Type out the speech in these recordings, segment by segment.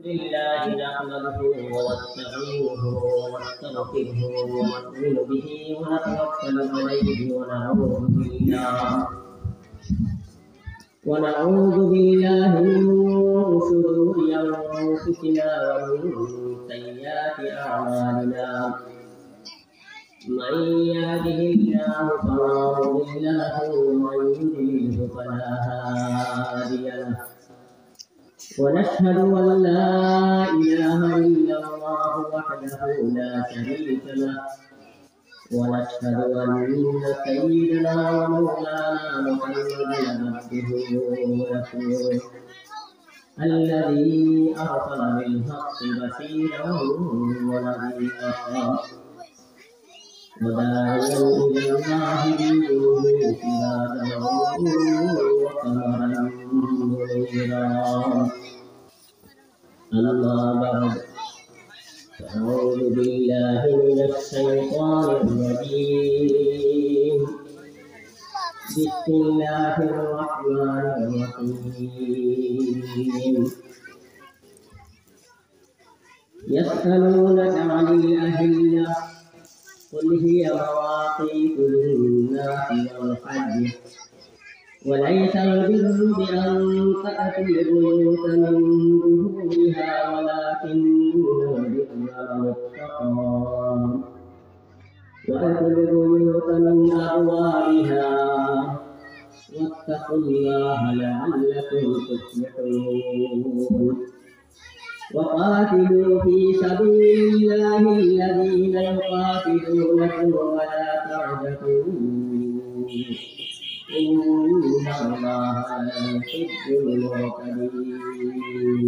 لله نحمده ونستعينه ونستغفره ونؤمن به ونتوكل عليه ونعوذ بالله من شرور أنفسنا ومن سيئات أعمالنا. من يهده الله فلا مضل له ومن يضلل فلا هادي له. ونشهد أن لا إله إلا الله وحده لا شريك له. ونشهد أن سيدنا ومولانا محمدا عبده ورسوله الذي أرسل بالحق بشيرا ونذيرا وداعيا إلى الله بإذنه سراجا وقمرا منيرا. أما بعد فأعوذ بالله من الشيطان الرجيم. بسم الله الرحمن الرحيم. يسألونك عن الأهلة قل هي مواقيت للناس والحج وليس البر بأن تأتوا البيوت من ظهورها ولكن البر من اتقى وأتوا البيوت من أبوابها واتقوا الله لعلكم تفلحون. وقاتلوا في سبيل الله الذين يقاتلونكم ولا تعتدوا إن الله لا يحب المعتدين.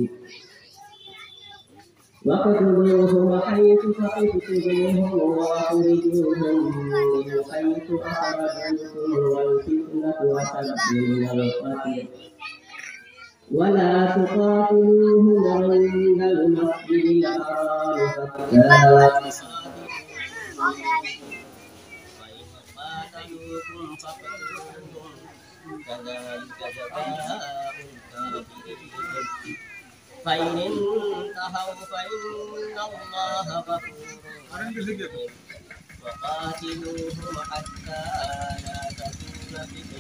واقتلوهم حيث ثقفتموهم واخرجوهم من حيث أخرجوكم والفتنة أشد من القتل ولا تقاتلوهم عند المسجد الحرام حتى فإن قاتلوكم فاقتلوهم كذلك جزاء الكافرين. فإن انتهوا فإن الله غفور رحيم. وقاتلوهم حتى لا تكون فتنة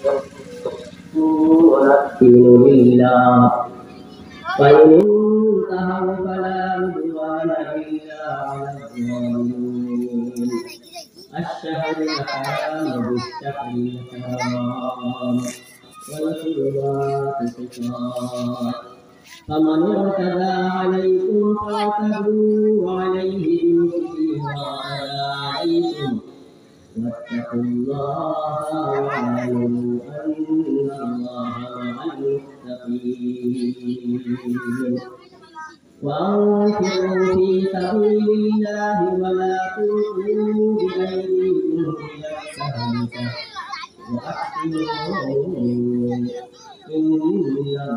ونؤمن بالله. فإن انتهوا فلا عدوان إلا على الظالمين. الشهر الحرام بالشهر الحرام والحرمات قصاص. فمن اعتدى عليكم فاعتدوا عليه بمثل ما اعتدى عليكم واتقوا الله واعلموا أن الله مع المتقين. وأنفقوا في سبيل الله ولا تلقوا بأيديكم إلى التهلكة وأحسنوا إن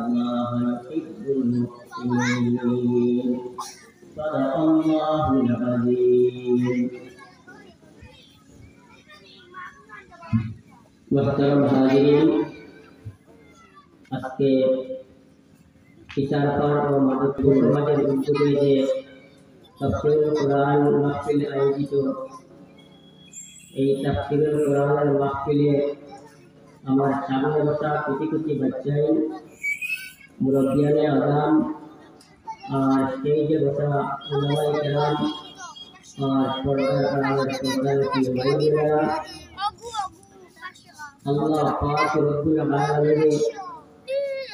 الله يحب المحسنين. صدق الله العظيم. محترم हाजिरीन, আজকে ইশারাপাড়া ও মাধবপুর সমাজের উদ্যোগে যে তাফসীরুল কোরআন মাহফিল আয়োজিত, এই তাফসীরুল কোরআনের মাহফিলে আমার সামনে বসা কোটি কোটি বাচ্চাই, মুরব্বিয়ানে আযাম আর স্টেজে বসা উলামায়ে কেরাম আর পর্দার আড়ালের পর্দানশীল ভাই-বোনেরা, আল্লাহ পাক রব্বুল আলামিন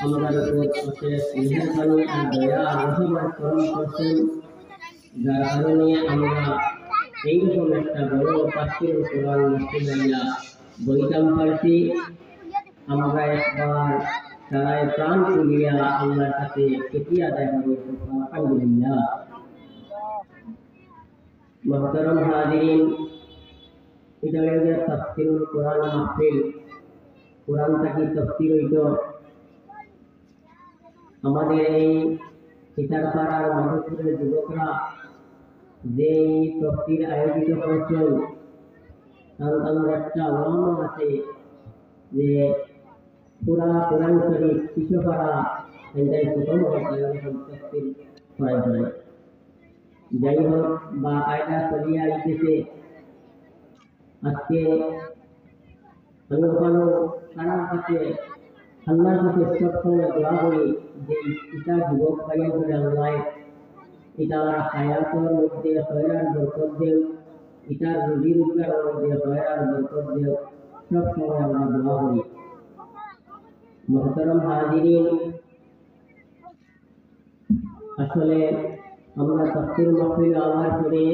আমাদের উপর অশেষ মেহেরবানি আর দয়া আর রহমত করম করছেন, যার কারণে আমরা এইরকম একটা বড় তাফসীরুল কোরআন মাহফিল বইতাম পারছি। আমরা একবার তারায় প্রাণ তুলিয়া আল্লাহর কাছে শুকরিয়া আদায় করি, আলহামদুলিল্লাহ। মুহতারাম হাজিরিন, এটা হলো তাফসীরুল কোরআন মাহফিল। কোরআনটা কি তাফসীর হইত? আমাদের এই ইশারাপাড়ার মাধবপুরের যুবকরা যে তাফসীর আয়োজিত করছেন, তার একটা নাম আছে যে পুরা কোরআন শরীফ শিশুপাড়া এটাই প্রথম অধ্যায় তফসির করাই করে। যাই হোক বা কায়দা চলিয়ে আইতেছে। আজকে আমি ওখানে সারার কাছে আল্লাহর কাছে সবসময় দোয়া করি যে এটা যুবক পাইয়া করে আল্লাহ এটা হায়াতের মধ্যে খয়রার বরকত দেও, এটার রুজি রোজগারের মধ্যে খয়রার বরকত দেও, সবসময় আমরা দোয়া করি। মুহতারাম হাজিরিন, আসলে আমরা তাফসীর মাহফিল আওয়ার পরে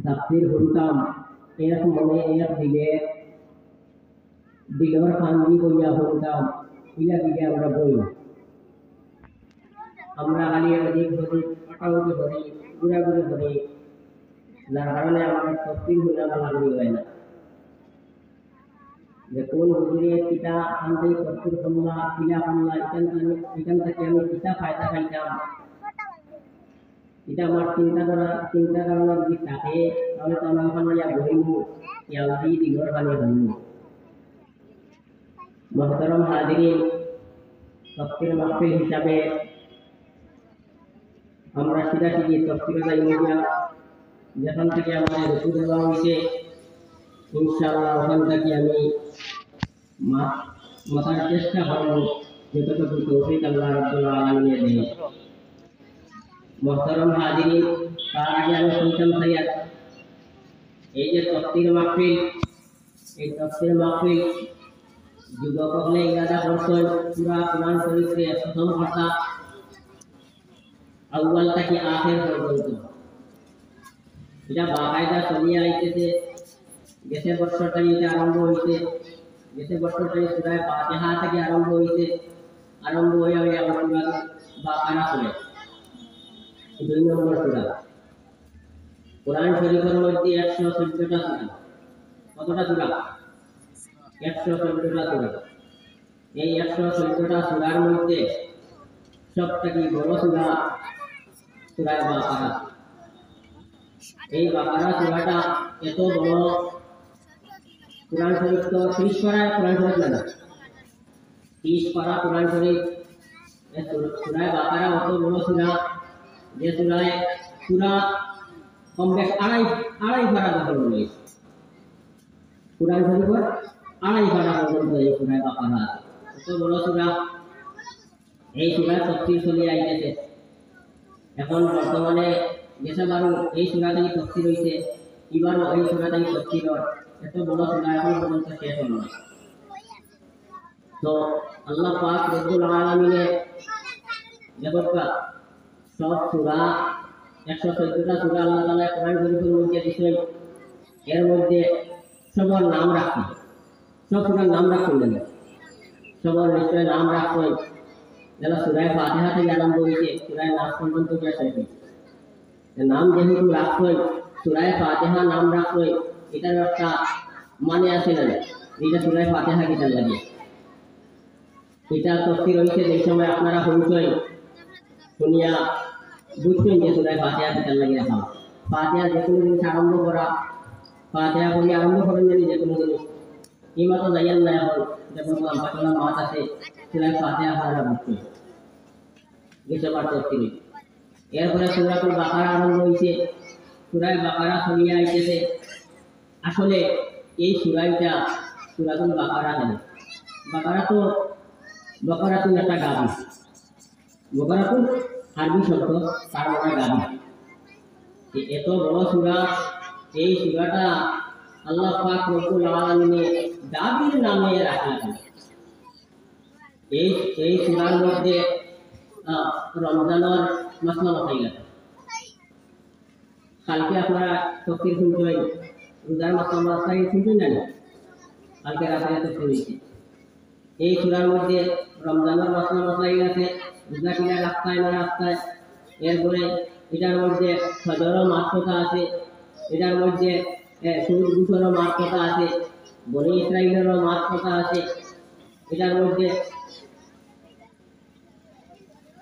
তাফসীর শুনতাম, এক মনে এক দিলের কান্দি কইয়া শুনতাম, ইলা দিকে আমরা বই আমরা খালি অধিক ধরি পাটাউটি ধরি ঘুরাঘুরি ধরি, যার কারণে আমাদের তাফসীর শোনা লাগি হয় না। যে কোন হুজুরে কিতা আমাদের তাফসীর শুনলা কিলা শুনলা এখান থেকে আমি কিতা ফায়দা পাইতাম, এটা আমার চিন্তা ধারণার দিক থাকে, তাহলে তো আমার ওখানে বইব ইয়াদি দিগর খালি হইব। মুহতারাম হাজিরিন, তাফসীর মাহফিল হিসাবে আমরা সিধাসিধি তাফসীরে যাইব না। যেখান থেকে আমাদের রুকু দেওয়া হয়েছে ইনশাআল্লাহ ওখান থেকে আমি মাথার চেষ্টা করব যতটুকু তৌফিক আল্লাহ রাব্বুল আলামিন দেন। মুহতারাম হাজিরিন, তার আগে আমি শুনতাম সাইয়াদ এই যে তাফসীর মাহফিল, এই তাফসীর মাহফিল যুবক হলে ইরাদা করছেন পুরা কোরআন শরীফে প্রথম কথা আউয়াল থেকে আখির পর্যন্ত এটা বাকায়দা চলিয়ে আইতেছে। গেছে বছরটাই এটা আরম্ভ হয়েছে, গেছে বছরটাই সূরা ফাতিহা থেকে আরম্ভ হয়েছে, আরম্ভ হয়ে আবার সূরা বাকারা চলে 2 নম্বর সূরা। কোরআন শরীফের মধ্যে 114টা সূরা। কতটা সূরা? 114টা সূরা। এই 114টা সূরার মধ্যে সবথেকে বড় সূরা সূরা বাকারা। এই বাকারা সূরাটা এত বড়, কোরআন শরীফ তো 30 পারা কোরআন শরীফ না, 30 পারা কোরআন শরীফ। সূরা বাকারা অত বড় সূরা যে সূরায় পুরা কমপ্লেক্স আড়াই পারা দখল রয়েছে। কোরআন শরীফের আড়াই পারা পর্যন্ত এই সূরা বাকারা এত বড় সূরা। এই সূরা তাফসীর চলে আইতেছে এখন বর্তমানে। গেছে বারো এই সূরা থেকে তাফসীর হইছে, এবারও এই সূরা থেকে তাফসীর হয়। এত বড় সূরা এখন পর্যন্ত শেষ হলো না। তো আল্লাহ পাক রব্বুল আলামিনের জগৎটা সব সূরা 114টা সূরা আল্লাহ তাআলা কোরআন শরীফের মধ্যে দিয়েছেন। এর মধ্যে সবার নাম রাখছেন, সব সূরার নাম রাখছেন না, সবার নিশ্চয় নাম রাখছেন। যারা সূরা ফাতিহা থেকে আরম্ভ হয়েছে সূরা নাস পর্যন্ত শেষ হয়েছে, নাম যেহেতু রাখছেন, সূরা ফাতিহা নাম রাখছেন, এটার একটা মানে আছে না, এটা সূরা ফাতিহা কিতাব লাগে। এটা তাফসীর হইছে যে সময় আপনারা শুনছেন, শুনিয়া বুঝছেন যে সূরা ফাতিহা কিতাব লাগে রাখা। ফাতিহা যে কোনো জিনিস আরম্ভ করা, ফাতিহা বলে আরম্ভ করেন জানি যে কোনো জিনিস এই মতো যাইয়ান না। এখন যখন পাঁচলা মাছ আছে সূরা ফাতিহা পড়া বুঝছেন গেছবার তাফসীর। এরপরে সূরাতুল বাকারা আরম্ভ হয়েছে, সূরা বাকারা চলিয়ে আইতেছে। আসলে এই সূরাটা সূরাতুল বাকারা নেই। বাকারা তো একটা গাভী, বাকারা তো আরবি শব্দ, তার মানে গাভী। এত বড় সূরা, এই সূরাটা আল্লাহ পাক রব্বুল আলামিন গাভীর নামে রাখলেন। এই সূরার মধ্যে রমজানের মাসলা মাথায় গেছে। কালকে আপনারা তাফসীর শুনছেন, রোজার মাসলা মাথায় শুনছেন না? কালকে রাতে তাফসীর হয়েছে। এই সূরার মধ্যে রমজানের মাসলা মাথায় গেছে, রোজা কিনা রাস্তায় না রাস্তায়। এরপরে এটার মধ্যে সদরও মাস কথা আছে, এটার মধ্যে সুদ ঘুষেরও মাস কথা আছে, বনি ইসরাইলেরও মাস কথা আছে, এটার মধ্যে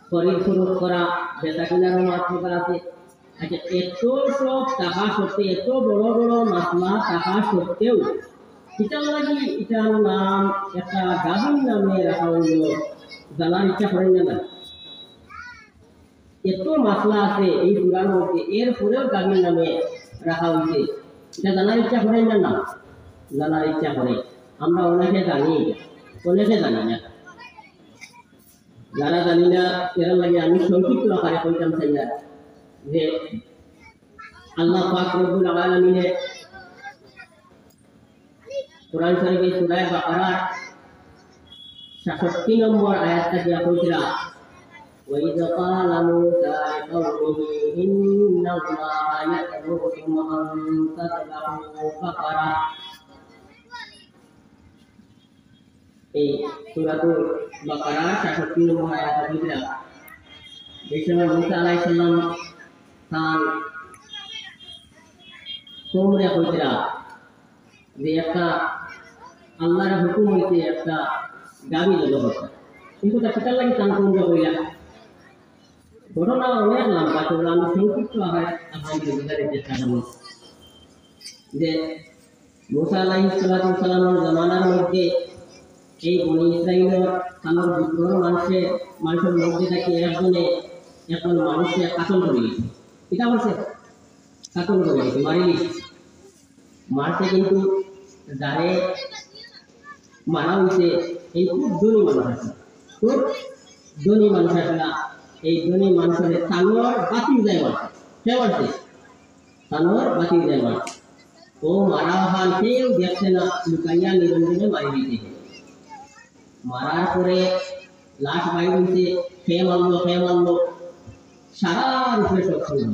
খরিদ ফুরুত করা বেচা কিনারও মাস কথা আছে। আচ্ছা, এত সব টাকা সত্ত্বে, এত বড় বড় মাসলা টাকা সত্ত্বেও এটার লাগি এটার নাম একটা গাভীর নামে রাখা হইল, জানার ইচ্ছা করেন না? এত মাসলা আছে এই পুরাণ মধ্যে, এরপরেও গাভীর নামে রাখা হয়েছে। এটা জানার ইচ্ছা করে না? না, জানার ইচ্ছা করে। আমরা অনেকে জানি, অনেকে জানি না। যারা জানি না এর লাগে আমি সংক্ষিপ্ত আকারে কইতাম চাই না যে আল্লাহ পাক রব্বুল আলামিন কোরআন শরীফে সূরা বাকারার 66 নম্বর আয়াতটা দিয়া কইরা وَإِذْ قَالَ مُوسَى لِقَوْمِهِ إِنَّ اللَّهَ يَأْمُرُكُمْ أَن تَذْبَحُوا بَقَرَةً। এই সূরাতুল বাকারার 66 নম্বর আয়াতটা কইরা এই সময় মুসা আলাইহিস সালাম তার কওমরে কইরা যে একটা আল্লাহর হুকুম হইতে একটা গাভী জবাই করতে, কিন্তু সেটার লাগে তার কওমরে কইলা ঘটনা অনেক লম্বা, তো আমি সংক্ষিপ্ত আকারে আপনাদের বুঝাতে চেষ্টা করব যে মুসা আলাইহিস সালামের জামানার মধ্যে এই বনি ইসরাইলের আমার বিদ্রোহ মানুষের মধ্যে থেকে একজন মানুষকে কাতল করে দিয়েছে। এটা বলছে কাতল করে দিয়েছে, মারি দিয়েছে। মারতে কিন্তু যারে মারা হয়েছে এই খুব ধনী মানুষ আছে, খুব ধনী মানুষ আছে না। এই ধনী মানুষের তানোয়ার বাতিল যায় মারছে, সে মারছে তানোয়ার বাতিল যায় মারছে। ও মারা হাল কেউ দেখছে না, লুকাইয়া নিরঞ্জনে মারি দিয়েছে। মারার পরে লাশ বাইর হয়েছে, সে মারলো সারা রূপে সব শুনল,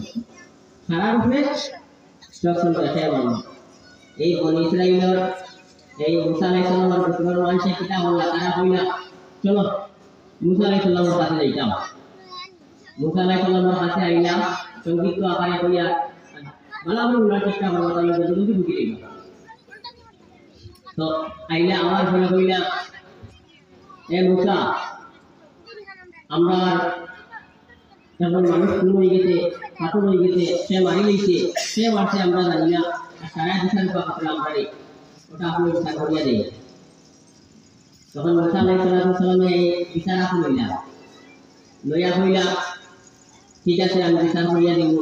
সারা রূপে সব শুনল, সে মারলো। এই বনি ইসরাইলের এই মুসা আলাইহিস সালামের পুত্রের মানুষে কিতা হল, তারা কইলা চলো মুসা আলাইহিস সালামের কাছে যাইতাম। মুসা আলাইহিস সালামের কাছে আইলাম, সংক্ষিপ্ত আকারে কইয়া ভালো আমরা উনার চেষ্টা করবো, তাহলে জলদি ঢুকে দিই। তো আইলা আমার ঘরে কইলা এ মুসা, আমরা যখন মানুষ খুন হয়ে গেছে, কাতল হয়ে গেছে, সে মারি লইছে, সে মারছে আমরা জানি না, সারা দিশার পাকলাম পারে, ওটা আপনি বিচার করিয়া দেয়। তখন মুসা আলাইহিস সালামে বিচার আপনি লইয়া হইলা ঠিক আছে আমি বিচার করিয়া দিব,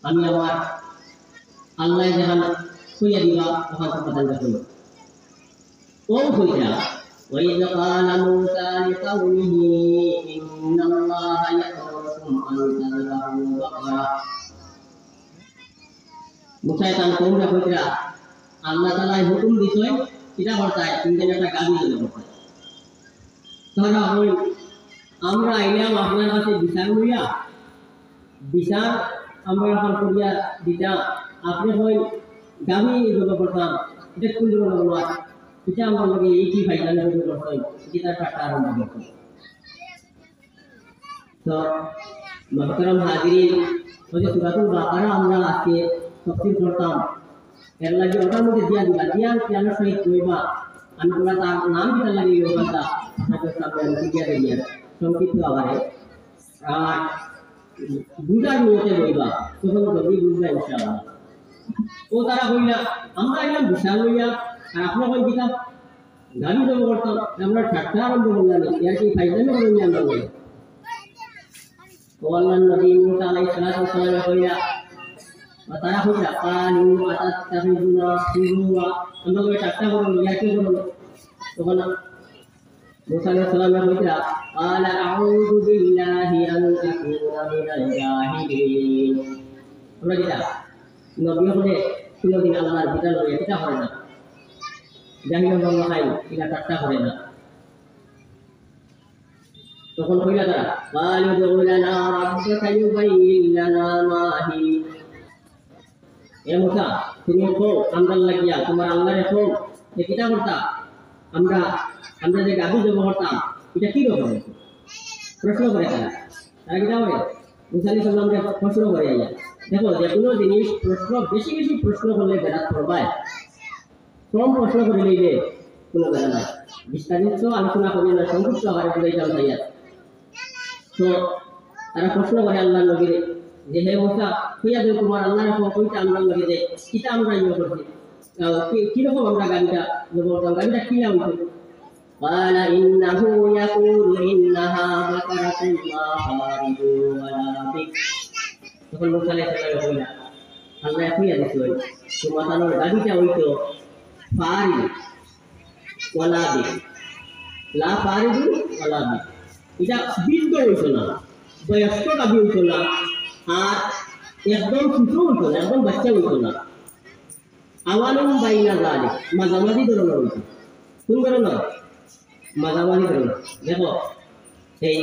আমি আমার আল্লাহ যখন কইয়া দিবা তখন সমাধান করব। ও কইরা وَإِذْ قَالَ مُوسَى لِقَوْمِهِ إِنَّ اللَّهَ يَأْمُرُكُمْ أَن تَذْبَحُوا بَقَرَةً। মুসা তার কওমরে কইরা আল্লাহ তাআলা হুকুম দিছেন কিটা করতে তিনটা একটা গাভী জবাই করতে। তাহলে আমরা আইলাম আপনার কাছে বিচার লইয়া, বিচার আমরা এখন করিয়া দিতা, আপনি হয় গাভী জবাই করতাম, এটা কোন ধরনের এটা আমরা লগে এই কি ফাইনাল করতে যেটা টাকা আরম্ভ করতে। তো মুহতারাম হাজিরিন, ওই যে সূরাতুল বাকারা আমরা আজকে তাফসীর করতাম, এর লাগে ওটার মধ্যে দিয়া কেন সহিত কইবা আমি পুরা তার নাম দিতে লাগে এই কথা আপনাদের সামনে দিয়া দিয়া সংক্ষিপ্ত আকারে আর বুঝার নিয়তে কইবা, তখন যদি বুঝবা ইনশাআল্লাহ। ও তারা কইলা আমরা এলাম বিশাল লইয়া, আর আপনার কই দিতাম গাড়ি জমা করতাম, আমরা ঠাট্টা আরম্ভ করলাম, এর কি ফাইদামি করলাম আমরা বলি। ও আল্লাহর নবী মুসা আলাইহিস সালাম কইলা তারা কইলা কালু আতাতাহিজুনা সুরুয়া, আমরা কই ঠাট্টা করব ইয়া কি করব। তখন মুসা আলাইহিস সালাম কইলা আলা আউযু বিল্লাহি আন আকুনা মিনাল জাহিলিন। আমরা যেটা নবী হলে কোনদিন আল্লাহর বিধান লইয়া এটা হয় না, জাহিল বলা হয় এটা ঠাট্টা করে না। তখন কইলা তারা কালু দুলানা রাব্বাকা ইউবাইয়িন লানা মা হি। এ মুসা তুমি কো আমরা লাগিয়া তোমার আল্লাহর কো যে কিটা করতা, আমরা যে গাভী জবাই করতাম এটা কি রকম প্রশ্ন করে তারা কিটা করে মুসা আলাইহিস সালামকে প্রশ্ন করে আইয়া। দেখো যে কোনো জিনিস প্রশ্ন বেশি প্রশ্ন করলে বেরাত করবায়, কম প্রশ্ন করে লইলে কোনো বেড়া নাই। বিস্তারিত আলোচনা করি না, সংক্ষিপ্ত আকারে বুঝাইতাম তাইয়া। তো তারা প্রশ্ন করে আল্লাহ নবীরে যে হে মুসা কইয়া দেব তোমার আল্লাহর কইটা আমরা নবী দে কিটা আমরা ইয়ে করছি, কিরকম আমরা গাড়িটা গাড়িটা কিনা হইতো। قال إنه يقول إنها بقرة لا فارض ولا بكر তখন মুসা আলাইহিস সালাম কইলা আল্লাহ কইয়া দিছিল তোমার গাড়িটা হইতো ফারি ওয়ালা বিক লা ফারিদু ওয়ালা বিক এটা বৃদ্ধ হইতো না বয়স্ক গাবি হইতো না আর একদম ছোট হইতো না একদম বাচ্চা হইতো না আওয়ালুম বাইনা যালিক মাঝামাঝি ধরনের হইতো কোন ধরনের মাঝামাঝি ধরনের দেখো এই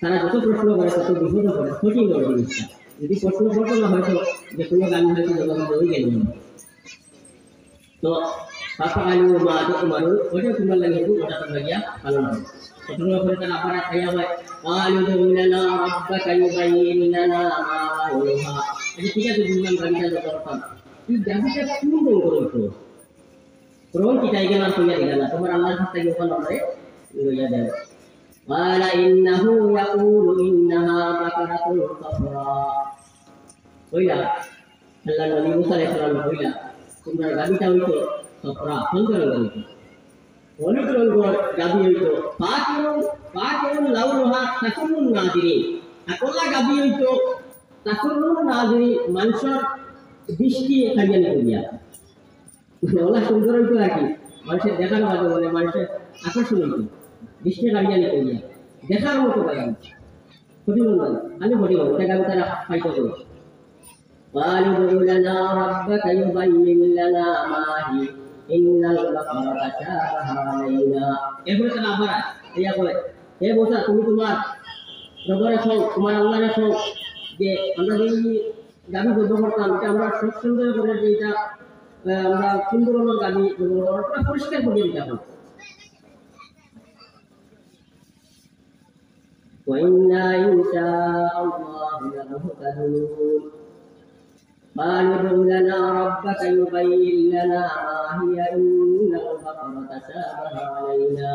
তারা যত প্রশ্ন করে তত বিপদ করে কঠিন করে জিনিসটা যদি প্রশ্ন করতো না হয়তো যে কোনো গান হয়তো জবাব হয়ে গেল তো পাপা আলু মা তো তোমারও ওটা তোমার লাগে ওটা তোমরা গিয়া পালন করো প্রথম করে তারা আবার আয়া হয় আলু দুলানা রাব্বাকা ইউবাইয়িন লানা মা লাউহা এটা ঠিক আছে বুঝলাম গানটা যত করতাম তুই গানটা কোন রকম করছো রং কি টাইগার আর কইয়া দিলা না তোমার আল্লাহর কাছ থেকে ওখানে আমারে লইয়া দাও قال إنه يقول إنها بقرة صفراء কইলা আল্লাহ নবী মুসা আলাইহিস সালাম কইলা তোমরা গাবিটা হইতো সফরা সুন্দর হইতো অনেক রঙের গাবি হইতো পাকিরুন লাউহা তাকুরুন নাজিরি আকলা গাবি হইতো তাকুরুন নাজিরি মানুষের দৃষ্টি খাইয়া নিয়া ওলা সুন্দর হইতো আর কি মানুষের দেখার মাঝে বলে মানুষের আকর্ষণ হইতো দৃষ্টি খাইয়া নিয়া দেখার মতো গাবি কঠিন না আমি বলি ওটা গাবি তারা পাইতো قالوا ادع لنا ربك يبين لنا ما هي إن البقرة تشابه علينا এরপরে তারা আবার ইয়া বলে হে মুসা তুমি তোমার রবের সঙ্গ তোমার আল্লাহর সঙ্গ যে আমরা যে গাবি ব্যবহার করতাম এটা আমরা সব সুন্দর করে যে এটা আমরা সুন্দর গাবি ব্যবহার করা পরিষ্কার করে দিতে হবে وإنا إن شاء الله لمهتدون قالوا ادع لنا ربك يبين لنا ما هي إن البقرة تشابه علينا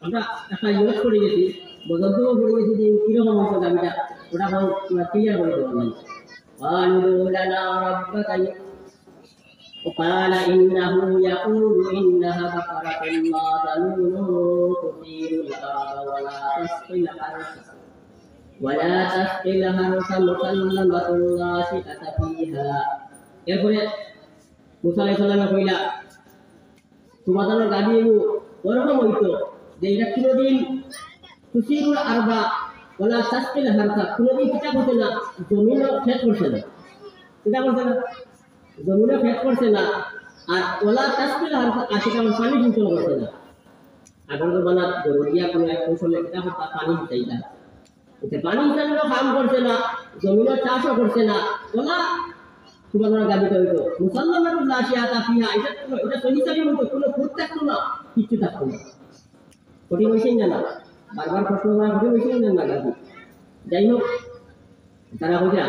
আমরা একটা ইউজ করে গেছি বদলতেও করে গেছি যে কিরকম হতো গাবিটা ওটা ক্লিয়ার করে দেওয়া নাই قالوا ادع لنا ربك وقال إنه يقول إنها بقرة لا ذلول تثير الأرض ولا تسقي الحرث مسلمة لا شئة فيها এরপরে মুসা আলাইহিস সালাম কইলা তোমাদের গাবি ওরকম হইতো যে এটা কোনদিন তুসিরুল আরবা ওলা তাসকিল হারসা কোনদিন কিটা করছে না জমিনও ফেট করছে না কিটা করছে না জমিনও ফেট করছে না আর ওলা তাসকিল হারসা আশিকা পানি দিতে করছে না আবার তো বানা জরুরিয়া কোনো এক কৌশলে কিটা হতা পানি দিতেই না এটা পানি হিসাবেও কাম করছে না জমিনের চাষও করছে না ওলা তোমাদের গাবিটা হইতো মুসলমানের লাশিয়া তাফিহা এটা সহিসাবি হতো কোনো খুঁত থাকতো না কিচ্ছু থাকতো না কঠিন হয়েছেই না বারবার প্রশ্ন করা কঠিন হয়েছেই না গাবি যাই হোক তারা বোঝা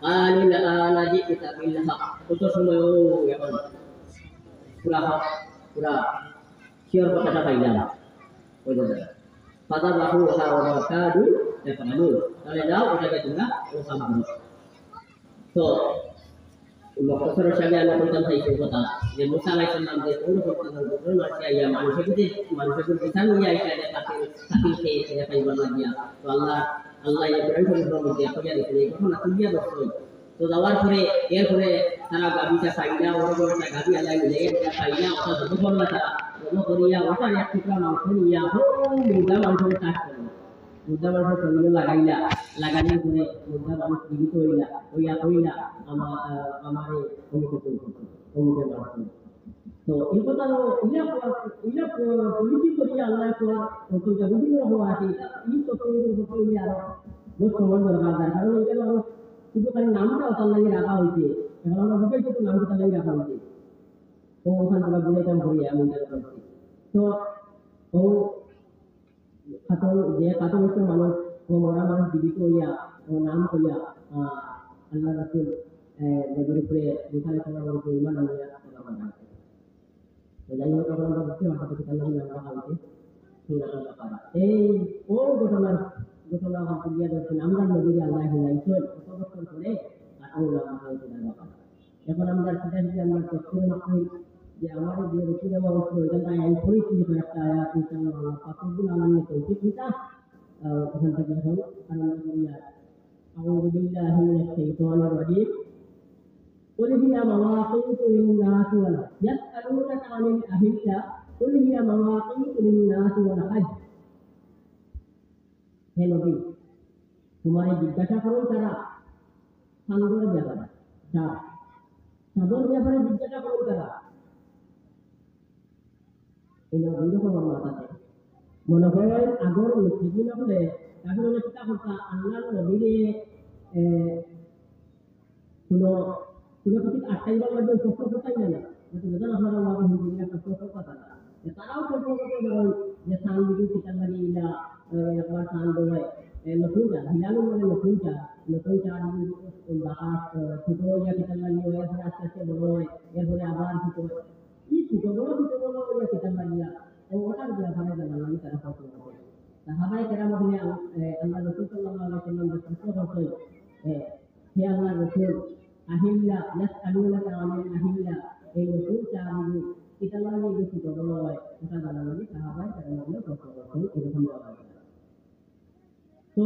আলিল আলাজি কিতাবিল হক কত সময় ও এখন পুরা হক পুরা শিওর কথাটা পাইলাম ওই দাদা ফাদা বাহু ওলা ওলা কাদু يفعلون তাহলে যাও ওটাকে তোমরা ওখান করো তো মুখতাসর হিসাবে আমরা বলতাম সেই কথা যে মুসা আলাইহিস সালাম যে ওরকম ঘটনা আছে আইয়া মানুষের বিধান নিয়ে আইসা তাকে খেয়ে পাইবার লাগিয়া তো আল্লাহ ইব্রাহিম পরিবার মধ্যে কইয়া দিয়েছে এই ঘটনা তুলিয়া দর্শন তো যাওয়ার পরে এরপরে তারা গাবিটা পাইলা ওরকম একটা গাবি আলাই মিলে একটা পাইলা ওটা যত করলা তারা যত করিয়া ওটার এক টুকরা মাংস নিয়া মুদা মাংস কাট করলো মুদ্রা মানুষের শরীরে লাগানোর পরে মুদ্রা মানুষ জীবিত হইলা আমার অমুকের মানুষ তো এই কথা ইলা পলিসি করিয়া আল্লাহ বিভিন্ন রকম আছে এই তথ্য আরো বহুত সময় দরকার কারণ এটা মানুষ শুধু খালি নামটা ওটার লাগে রাখা হয়েছে এখন আমরা সবাই শুধু নামটা লাগে রাখা হয়েছে তো ওখান থেকে গুণে কাম করি আমি তো kata itu manusia orang manusia dibitu ya naam ko ya Allah Rasul negeri pre misalnya kalau orang beriman namanya orang mana jadi orang bersih maka kita lagi nama hal itu sudah ada para gotona waktu dia dari namdan negeri Allah itu betul boleh atau nama hal itu ada para ya kalau namdan kita dia namdan kecil makhluk যে আমাদের যে রুচি দেওয়া হচ্ছে ওইখানটা আইন পড়েছি একটা আয়াত ইনশাআল্লাহ পাঁচগুলো আমার নিয়ে তৌফিক দিতা ওখান থেকে এখন আরম্ভ করিয়া أعوذ بالله من الشيطان الرجيم قل هي مواقيت للناس والحج يسألونك عن الأهلة قل هي مواقيت للناس والحج হে নবী তোমারে জিজ্ঞাসা করুন তারা সান্দর ব্যাপারে সাদর ব্যাপারে জিজ্ঞাসা করুন তারা এই নবীর খবর মাথাতে মনে করেন আগর মুসলিম হলে তাহলে অনেক চিন্তা করতাম আল্লাহর নবীরে কোনো কোনো কিছু আটকাইবার লাগবে প্রশ্ন করতাই না যেন আপনারা আমাকে হিন্দুরা প্রশ্ন করতে না তারাও প্রশ্ন করতে ধরেন যে সান দিকে চিকানবাড়ি ইলা একবার সান দেয় নতুনটা হিলালু মানে নতুনটা বাতাস ছোট ইয়া চিকানবাড়ি হয় এরপরে আস্তে আস্তে বড় হয় এরপরে আবার ছোট হয় এই ছোট বড় ইয়া চিকানবাড়িয়া ওটার ব্যাপারে জানালাম তারা প্রশ্ন করে সাহাবায়ে কেরাম হলে আল্লাহ রাসূল সাল্লাল্লাহু আলাইহি ওয়াসাল্লাম প্রশ্ন করতেন হে আল্লাহর রাসূল আহিল্লা ইয়াসআলুনাকা আনিল আহিল্লা এই রাসূল চাইবো এটা লাগে যে ছোট বড় হয় ওটা জানালাম সাহাবায়ে কেরাম হলে প্রশ্ন করতেন এরকম জবাব তো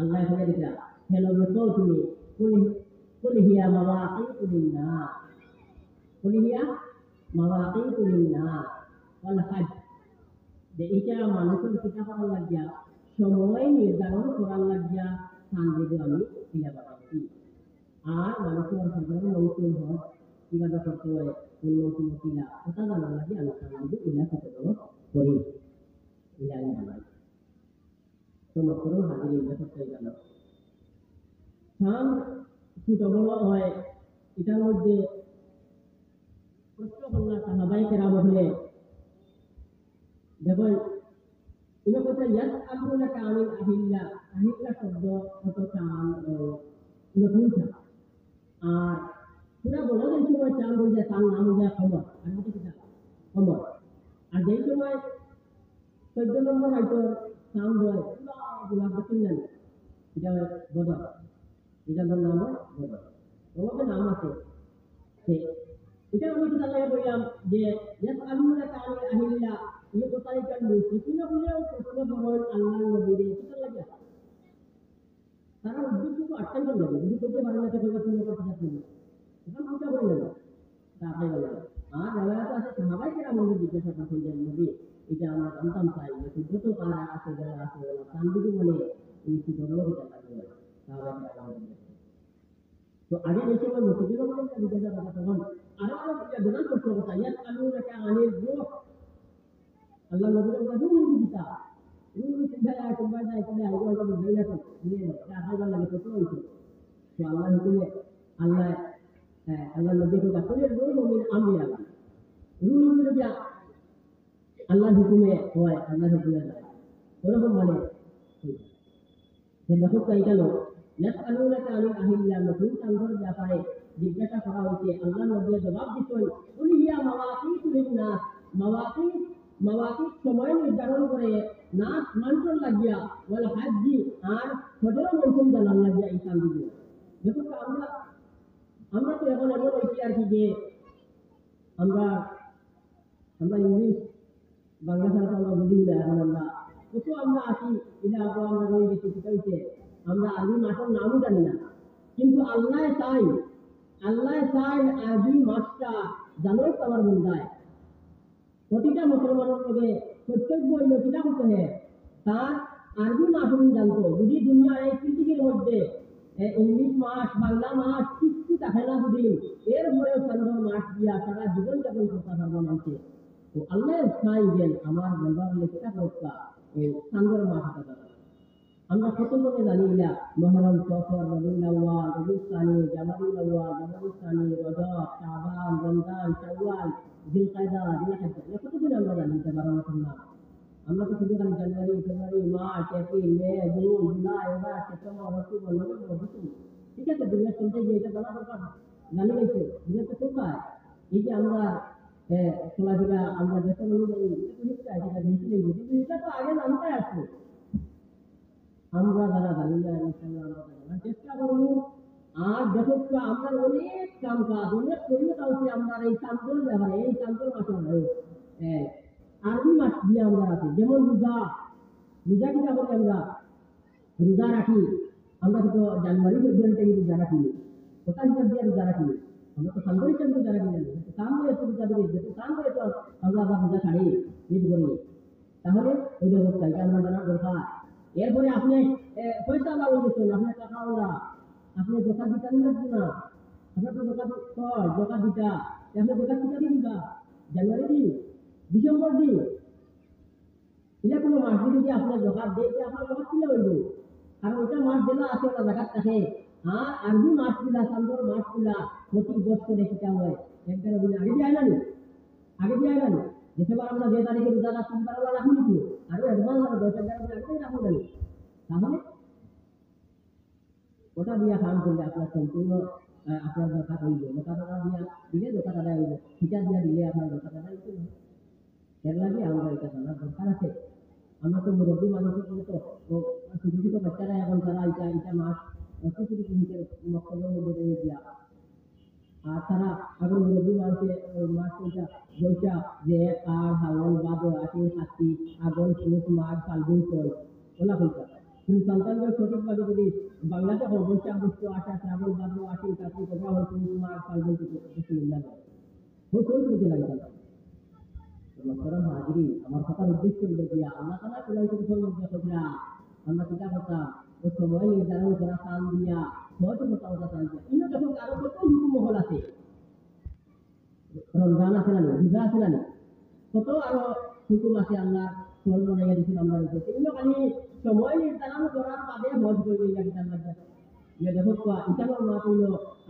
আল্লাহ বলে দিলা হে নবী তো তুমি কুল হিয়া মাওয়াকিতু লিন-নাস কুল হিয়া মাওয়াকিতু লিন-নাস ওয়াল হজ যে এটা মানুষের চিন্তা করার লাগিয়া সময় নির্ধারণ করার লাগিয়া স্থান দেবে আমি ইলা বানাচ্ছি আর মানুষের সাধারণ মৌসুম হজ কিভাবে করতে হয় উন্নতি কিলা ওটা জানার লাগে আমি স্থান দেবে ইলা সচেতন করি ইলা আমি বানাই সমস্ত হাজির ইলা করতে গেল স্থান ছোট বড় হয় এটার মধ্যে প্রশ্ন করলাম সাহাবায়ে কেরাম হলে দেখুন এটা কথা ইয়াসআলুনাকা আনিল আহিল্লা আহিল্লা শব্দ কত চান নতুন চান আর পুরা বড় যে সময় চান বলছে তার নাম হয়ে খবর আর কি খবর আর যেই সময় 14 নম্বর হয়তো চান হয় পুরা দেখুন না এটা বদর এটার নাম হয় বদর ওভাবে নাম আছে এটা আমি কি তাহলে বললাম যে ইয়াসআলুনাকা আনিল আহিল্লা ये बताई कर मुझे कि ना बोले प्रश्न भगवान अल्लाह नबी रे कितना लग गया सारा उद्देश्य को अटकन कर लगे यदि कोई बारे में कोई बात नहीं करता है इसका पूछा कोई नहीं ताकि वाला हां वाला तो ऐसे सहाबा के नाम में जिज्ञासा करते हैं नबी এটা আমার अंतम चाहिए तो जो तो पारा আছে যারা আছে ওরা শান্তি বলে এই কি বড় হতে লাগে তাহলে তো আগে দেখে আমরা মুসলিম বলে জিজ্ঞাসা করতে তখন আরো আরো দুজন প্রশ্ন করতে ইয়াসআলুনাকা আনির রূহ Allah Nabi kita dulu sudah kembali kepada Allah Nabi kita ini dah ada lagi betul itu so Allah hukumnya Allah Nabi kita punya dulu min amriya dulu itu dia Allah hukumnya হয় Allah hukumnya ওরকম মানে যে দেখো তাই গেল ইয়াসআলুনাকা আনিল আহিল্লা নতুন চাঁদের ব্যাপারে জিজ্ঞাসা করা হয়েছে আল্লাহ নবী জবাব দিতেন কুল হিয়া মাওয়াকিতু লিন-নাস মাওয়াকিত সময় নির্ধারণ করে নাচ মানুষের লাগিয়া ওয়াল হাজ্জি আর ছোটর মৌসুম জানার লাগিয়া এই শান্তি দিয়ে দেখো আমরা তো এখন এমন হয়েছি আর কি যে আমরা ইংলিশ বাংলা ছাড়া আমরা বুঝি না এখন কত আমরা আসি এটা আমরা রয়ে গেছি কি হয়েছে আমরা আরবি মাসের নামও জানি না কিন্তু আল্লাহ চাই আরবি মাসটা জানো আমার বন্ধায় প্রতিটা মুসলমানের মধ্যে কর্তব্য হইল কিনা হতে হয় তার আরবি মাসুম জানতো যদি দুনিয়ার এই পৃথিবীর মধ্যে ইংলিশ মাস বাংলা মাস কিছু থাকে না যদি এরপরেও চন্দ্র মাস দিয়া সারা জীবন যাপন করতে পারবো মানুষে তো আল্লাহ চাই দেন আমার বলবার লেখা করতা এই চন্দ্র মাস আমরা কত মনে জানি না মহরম সফর রবিউল আউয়াল রবিউল সানি জামাদুল আউয়াল জামাদুল সানি রজব শাবান রমজান শাওয়াল জিলকায়দা জিলহজ্জা কতদিন আমরা জানি যে 12 মাসের নাম আমরা তো শুধু January February March April May June July August September October November December ঠিক আছে দুনিয়া চলতে গিয়ে এটা জানা দরকার জানি গেছে দুনিয়া তো চলছে এই যে আমরা খেলাধুলা আমরা দেশের অনুযায়ী এটা দেখলেই কিন্তু এটা তো আগে জানতে আসলো আমরা যারা জানি না ইনশাআল্লাহ আমরা চেষ্টা করব আর আর দেখো তো আমরা অনেক কাম কাজ অনেক পরিণত হচ্ছে আমরা এই চান্দর ব্যাপারে এই চান্দর মাসে আরবি মাস দিয়ে আমরা রাখি যেমন রোজা রোজা কিনা বলি আমরা রোজা রাখি আমরা তো জানুয়ারি ফেব্রুয়ারি থেকে রোজা রাখি কোথায় হিসাব দিয়ে রোজা রাখি আমরা তো চান্দর হিসাবে রোজা রাখি না কাম করে তো রোজা করি যেহেতু কাম করে তো আমরা আবার রোজা ছাড়ি ঈদ করি তাহলে ওই অবস্থা এটা আমরা জানার দরকার এরপরে আপনি পয়সা আল্লাহ বলছেন আপনার টাকা আল্লাহ আপনি দোকান দিতে না আপনার তো দোকান দোকান দিতা আপনার দোকান দিতে দিবা জানুয়ারি দিন ডিসেম্বর দিন এটা কোনো মাস যদি আপনার দোকান দেখে আপনার দোকান কিনে হইব কারণ ওইটা মাস দিলে আছে ওটা জায়গার থাকে আর আরবি মাস গুলা চান্দর মাস গুলা প্রতি বছরে কিটা হয় একবার দিন আগে দিয়ে আয় না যেবার আমরা যে তারিখে রোজা রাখি তার রাখুন নাকি আরো অ্যাডভান্স আর 10,000 আগেই রাখুন না তাহলে ওটা দিয়া কাম করলে আপনার সম্পূর্ণ আপনার দরকার হইব দোকানদার দিয়া দিলে দোকানদার হইব ঠিকা দিয়া দিলে আপনার দোকানদার হইব এর লাগে আমরা এটা জানার দরকার আছে আমরা তো মুরব্বী মানুষের তো ছোট ছোট বাচ্চারা এখন তারা এটা মাছ কিছু কিছু হিসেবে মক্তবের মধ্যে দিয়ে দিয়া আর তারা এখন মুরব্বী মানুষের মাছ এটা বৈশাখ যে আর হাওয়ান ভাদর আশ্বিন কার্তিক আগুন পুষ মাঘ ফাল্গুন চৈত ওলা পয়সা কিন্তু সন্তানদের সঠিকভাবে যদি বাংলাতে হয় বৈশাখ জ্যৈষ্ঠ আষাঢ় শ্রাবণ ভাদ্র আশ্বিন কার্তিক ওগুলা হয় পুষ মাঘ ফাল্গুন চৈত লাগে হাজিরি আমার কথার উদ্দেশ্য দিয়া আল্লাহ তাআলা কোরআন শরীফের মধ্যে কইরা আমরা কিতা কথা ও সময় নির্ধারণ করা কাম দিয়া হয়তো কথা চান ইনো যখন আরো কত হুকুম মহল আছে রমজান আছে না রোজা আছে না কত আরো হুকুম আছে আল্লাহ ফল বানাইয়া দিয়েছেন আমরা ইনো খালি সময় নির্ধারণ করার বাদে হজ করবে কিতা লাগে ইয়া দেখো ইতার মা কইল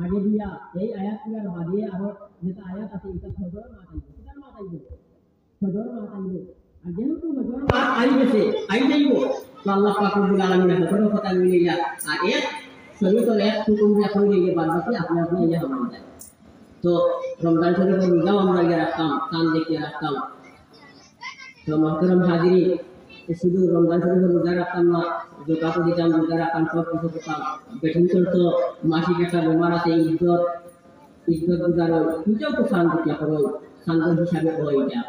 আগে দিয়া এই আয়াতগুলোর বাদে আরো যেটা আয়াত আছে এটা ফজর মা তাইব কিতার মা তাইব ফজর মা তাইব আর যেহেতু ফজর মা আই গেছে আই যাইব তো আল্লাহ পাক রব্বুল আলামিন ফজর কথা মিলিয়া আর এক শরীয়তের এক হুকুম এখন দিয়ে বাদ বাকি আপনি আপনি ইয়া হয়ে যায় তো রমজান শরীফের রোজাও আমরা ইয়া রাখতাম কান দেখে রাখতাম তো মুহতারাম হাজিরি শুধু রমজান শরীফের রোজা রাখতাম না জোকাতও দিতাম রোজা রাখতাম সব কিছু করতাম বেঠিন তো মাসিক একটা বেমার আছে ইজ্জত গুজার এটাও তো শান্তি করো শান্ত হিসাবে হয় এটা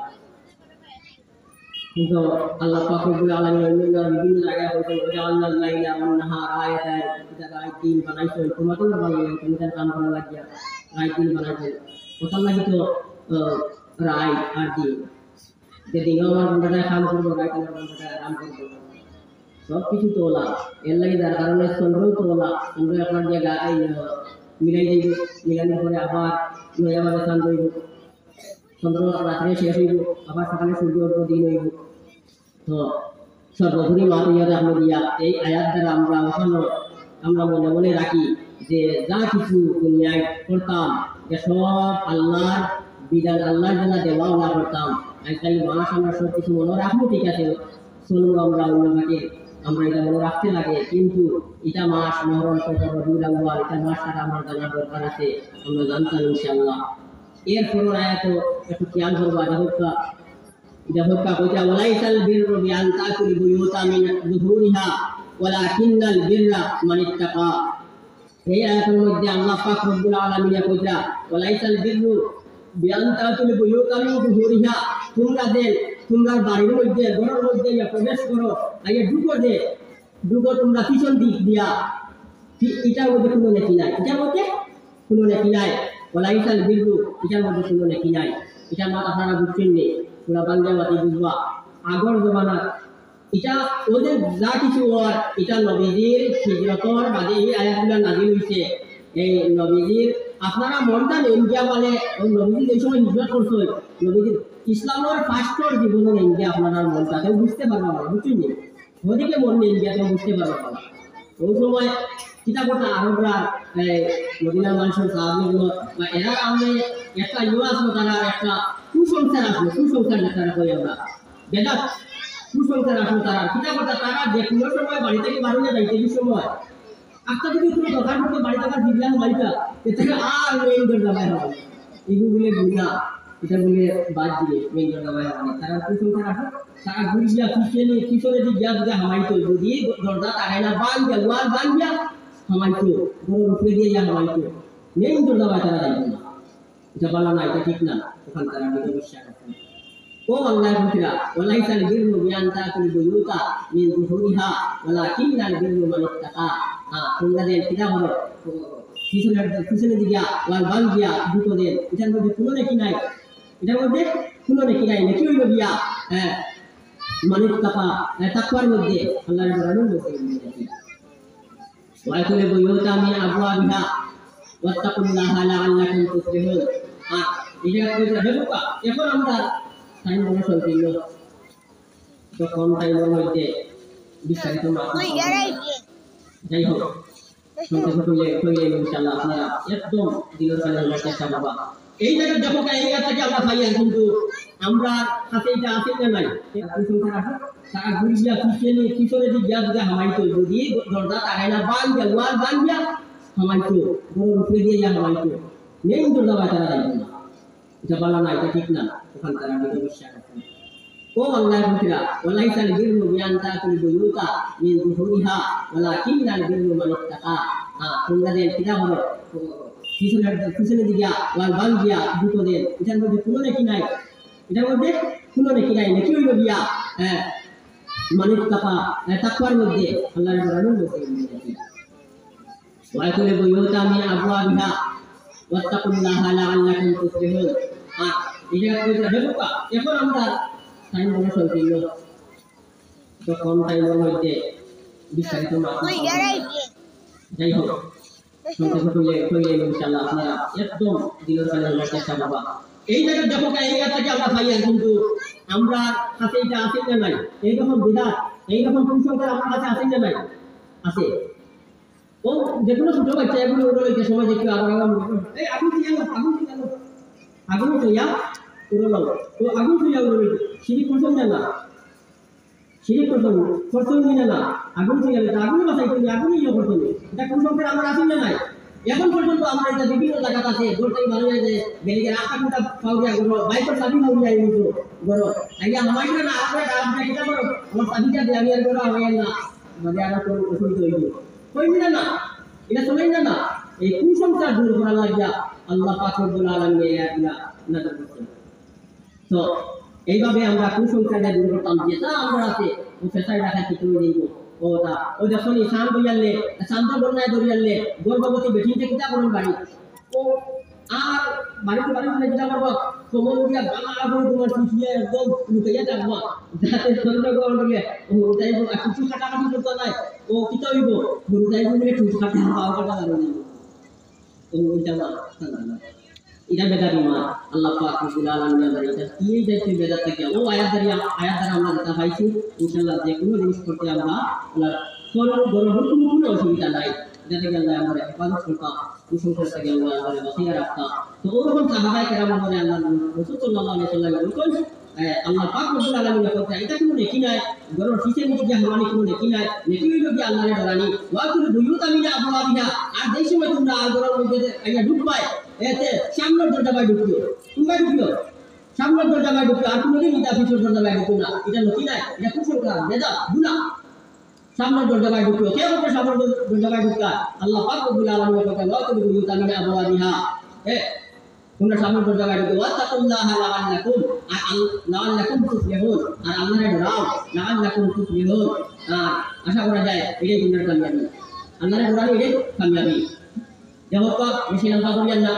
কিন্তু আল্লাহ পাক রব্বুল আলামিন অন্যান্য বিভিন্ন জায়গায় বলছেন ওয়াজআলনা আল-লাইলা ওয়ান-নাহার আয়াতান এটা রাত দিন বানাইছো তোমাকে না বানাইছো তুমি তার কাম করা লাগিয়া রাত দিন বানাইছো ওটার লাগি তো রাত আর দিন যে দিন আমার বন্ধুরা কাম করবো রাত আমার বন্ধুরা আরাম করবো সব কিছু তো ওলা এর লাগে যার কারণে চন্দ্রও তো ওলা চন্দ্র আপনার জায়গায় মিলাই যাইব মিলানোর পরে আবার নয়াভাবে চান হইব চন্দ্র রাত্রে শেষ হইব আবার সকালে সূর্য উঠব দিন হইব তো সর্বোপরি মাতৃয়াদ আমরা দিয়া এই আয়াত দ্বারা আমরা মনে মনে রাখি যে যা কিছু দুনিয়ায় করতাম যে সব আল্লাহর বিধান আল্লাহর জন্য দেওয়া না করতাম আজকাল মানুষ আমরা সব কিছু মনে রাখবো ঠিক আছে চলবো আমরা অন্যভাবে আমরা এটা মনে রাখতে লাগে কিন্তু এটা মাস মহরম রবিউল আউয়াল এটা মাস তারা আমার জানার দরকার আছে আমরা জানতাম ইনশাআল্লাহ এরপর আয়াত একটু খেয়াল করবো দেখো কইতা ওয়ালাইসাল বিররু বিআন তাকুল বুয়ুতা মিন যুহুরিহা ওয়ালাকিন্নাল বিররা মান ইত্তাকা এই আয়াতের মধ্যে আল্লাহ পাক রব্বুল আলামিন কইতা ওয়ালাইসাল বিররু বিআন তাকুল বুয়ুতা মিন যুহুরিহা তোমরা বাড়ির মধ্যে ঘরের মধ্যে প্রবেশ করো আগে ঢুকো তোমরা পিছন দিক দিয়া এটার মধ্যে কোনো নেকি নাই এটার মধ্যে কোনো নেকি নাই ওয়ালাইসাল বিররু এটার মধ্যে কোনো নেকি নাই এটা মা আপনারা বুঝছেন নে পুরা বাংলাবাদী বুঝবা আগর জমানা এটা ওদের যা কিছু হওয়ার এটা নবীজির হিজরতর বাদে এই আয়াতগুলো নাজিল হয়েছে এই নবীজির আপনারা মনটা ইন্ডিয়া মানে ওই নবীজির এই সময় হিজরত করছে নবীজির ইসলামের ফার্স্টর জীবনের ইন্ডিয়া আপনারা মনটা কেউ বুঝতে পারবে না বুঝছেন নি ওদিকে মন নেই ইন্ডিয়া কেউ বুঝতে পারবে না ওই সময় কিতা কথা আরবরা মদিনার মানুষের সাহাবিগুলো বা এরা আমাদের একটা ইয়ে আসলো তারা একটা কুসংস্কার আসলো কুসংস্কার তারা কই আমরা বেদাত কুসংস্কার আসলো তারা কিতা কথা তারা যে কোনো সময় বাড়ি থেকে বাড়িয়ে যাইতে এই সময় একটা যদি কোনো দোকান থেকে বাড়ি থাকা দিলাম বাড়িটা এতে আর মেইন দরজা বাইরে হবে এগুলো গুণা এটা বলে বাদ দিয়ে মেইন দরজা বাইরে হবে তারা কুসংস্কার আসলো তারা ঘুরিয়া পিছনে যে গ্যাস দিয়ে হামাইতে যদি দরজা তারাই না বান দিয়া ওয়াল বান দিয়া হামাইতো গরুর উপরে দিয়ে যা হামাইতো মেন দরজা তারা যাইতো না। এটা বলা না, এটা ঠিক না। ওখান তারা নিজে বিশ্বাস করতেন। ও আল্লাহ বন্ধুরা, ওয়ালাইসাল বিররু বিআন তাকুল বুয়ুতা মিন যুহুরিহা ওয়ালাকিন্নাল বিররু মান ইত্তাকা। তোমাদের কিতাব হলো পিছনের দিকে ওয়াল বাল দিয়া দুটো দেন, এটার মধ্যে কোনো নেকি নাই, এটার মধ্যে কোনো নেকি নাই, নেকি হইল গিয়া মানে তাকওয়ার মধ্যে আল্লাহর রাসূলের মধ্যে। ওয়াইকুল বুয়ুতা মিন আবওয়াবিহা ওয়াত্তাকুল্লাহা লাআল্লাকুম তুফলিহুন। এটা কইতে হবে কা এখন আমরা টাইম বড় সংকীর্ণ, তো কম টাইমের মধ্যে বিস্তারিত যাই হোক সংক্ষেপে কইলে ইনশাআল্লাহ আপনারা একদম দিলের কানে চেষ্টা করবা। এই জায়গায় দেখো এই জায়গাটাকে আমরা পাই, কিন্তু আমরা হাতে এটা আছে না নাই সংখ্যা আছে তারা ঘুরি গিয়া পিছনে দিক গিয়া দিকে হামাইতো, যদি দরজা তাকাই না বান দিয়া ওয়াল বান দিয়া হামাইতো গরুর উপরে দিয়ে যা হামাইতো মেন দরজা তারা যাইতো না। এটা বলা না, এটা ঠিক না। ওখান তারা নিজে বিশ্বাস করতেন। ও আল্লাহ বন্ধুরা, ওয়ালাইসাল বিররু বিআন তাকুল বুয়ুতা মিন যুহুরিহা ওয়ালাকিন্নাল বিররু মান ইত্তাকা। তোমাদের কিতাব হলো পিছনের দিকে ওয়াল বাল দিয়া দুটো দেন, এটার মধ্যে কোনো নেকি নাই, এটার মধ্যে কোনো নেকি নাই, নেকি হইল গিয়া মানে তাকওয়ার মধ্যে আল্লাহর রাসূলের মধ্যে। ওয়াইকুল বুয়ুতা মিন আবওয়াবিহা ওয়াত্তাকুল্লাহা লাআল্লাকুম তুফলিহুন। এটা কইতে হবে কা এখন আমরা টাইম বড় সংকীর্ণ, তো কম টাইমের মধ্যে বিস্তারিত যাই হোক সংক্ষেপে কইলে ইনশাআল্লাহ আপনারা একদম দিলের কানে চেষ্টা করবা। এই জায়গায় দেখো এই জায়গাটাকে আমরা পাই, কিন্তু আমরা হাতে এটা আছে না নাই, এইরকম বিধান এইরকম কুসংস্কার আমার কাছে আছে না নাই, আছে। ও যেগুলো ছোট বাচ্চা এগুলো ওগুলো সময় দেখি আবার এই আগুন থইয়া উড়লো, তো আগুন থইয়া উড়লো সিঁড়ি প্রথম না সিঁড়ি প্রথম না আগুন থইয়া আগুন বাসাই তুমি আগুনই ইয়ে করতে, এটা কুসংস্কার আমার আছে না নাই। এখন পর্যন্ত আমরা এটা বিভিন্ন জায়গাতে আছে গোটাই ভালো যায় যে বেরিয়ে রাস্তা কোনটা পাউরিয়া গরো বাইকের চাবি পাউরিয়া ইউজ গরো আইয়া আমাই না আমরা এটা করো আমার চাবিটা দিয়ে আমি আর গরো হয় না মানে আর কোনো অসুবিধা হইল কই না এটা চলেই না। এই কুসংস্কার দূর করা লাগিয়া আল্লাহ পাক রব্বুল আলামিন এই আয়াতটা নাযিল করেছেন। তো এইভাবে আমরা কুসংস্কার দূর করতাম, যেটা আমরা আছে ও ফেসাই রাখা কি করে দিব ওটা ও যখনই শান্ত হইয়ালে শান্ত বন্যায় ধরিয়ালে গর্ভবতী বেটিতে কিতা করুন বাড়ি ও আর বাড়িতে যেটা করবো সময় দিয়া বাংলা করে তোমার শিখিয়ে একদম লুকাইয়া থাকবো যাতে চন্দ্রগ্রহণ করলে ও যাই কিছু কাটাকাটি করতে নাই ও কিতা হইব গরু যাই বলে টুট কাটা পাওয়া কাটা দাঁড়ানো ও ওইটা না এটা বেদারি মা আল্লাহ পাক রব্বুল আলামিন এটা কি যাইতে বেদাত থেকে ও আয়াত দ্বারা আমরা যেটা পাইছি ইনশাআল্লাহ যে কোনো জিনিস করতে আমরা আল্লাহ সরল বড় কোনো অসুবিধা নাই, এটা থেকে আল্লাহ আমরা হেফাজত করতাম, কুসংস্কার থেকে আল্লাহ আমাদের বাঁচিয়ে রাখতাম। তো ওরকম সাহাবায়ে কেরাম বলে আল্লাহ রাসূল সাল্লাল্লাহু আলাইহি ওয়াসাল্লাম বলেন আল্লাহ পাক রব্বুল আলামিন কথা এটা কোনো নেকি নাই, গরর ফিসের মধ্যে যে হামানি কোনো নেকি নাই, নেকি হইল কি আল্লাহর রানী ওয়াকুল বুয়ুতা মিন আবওয়াবিহা। আর যেই সময় তোমরা আর গরর মধ্যে আইয়া ঢুকবাই এতে সামনের দরজায় ঢুকিও, তোমরা ঢুকিও সামনের দরজায় ঢুকিও, আর কোনোদিন এটা পিছনের দরজায় ঢুকিও না, এটা নেকি নাই, এটা কুসংস্কার বেদা গুনাহ। সামনের দরজায় ঢুকিও, কে বলছে সামনের দরজায় ঢুকা? আল্লাহ পাক রব্বুল আলামিন কথা ওয়াকুল বুয়ুতা মিন আবওয়াবিহা, তোমরা সামনের দরজায় ঢুকিও ওয়াত্তাকুল্লাহা লাআল্লাকুম তুফলিহুন। আর আল্লাহর ডরাও লাআল্লাকুম তুফলিহুন। আশা করা যায় এটাই তোমাদের কামিয়াবি, আল্লাহর ডরাও এটাই কামিয়াবি। যেহেতু বেশি লম্বা করিয়েন না,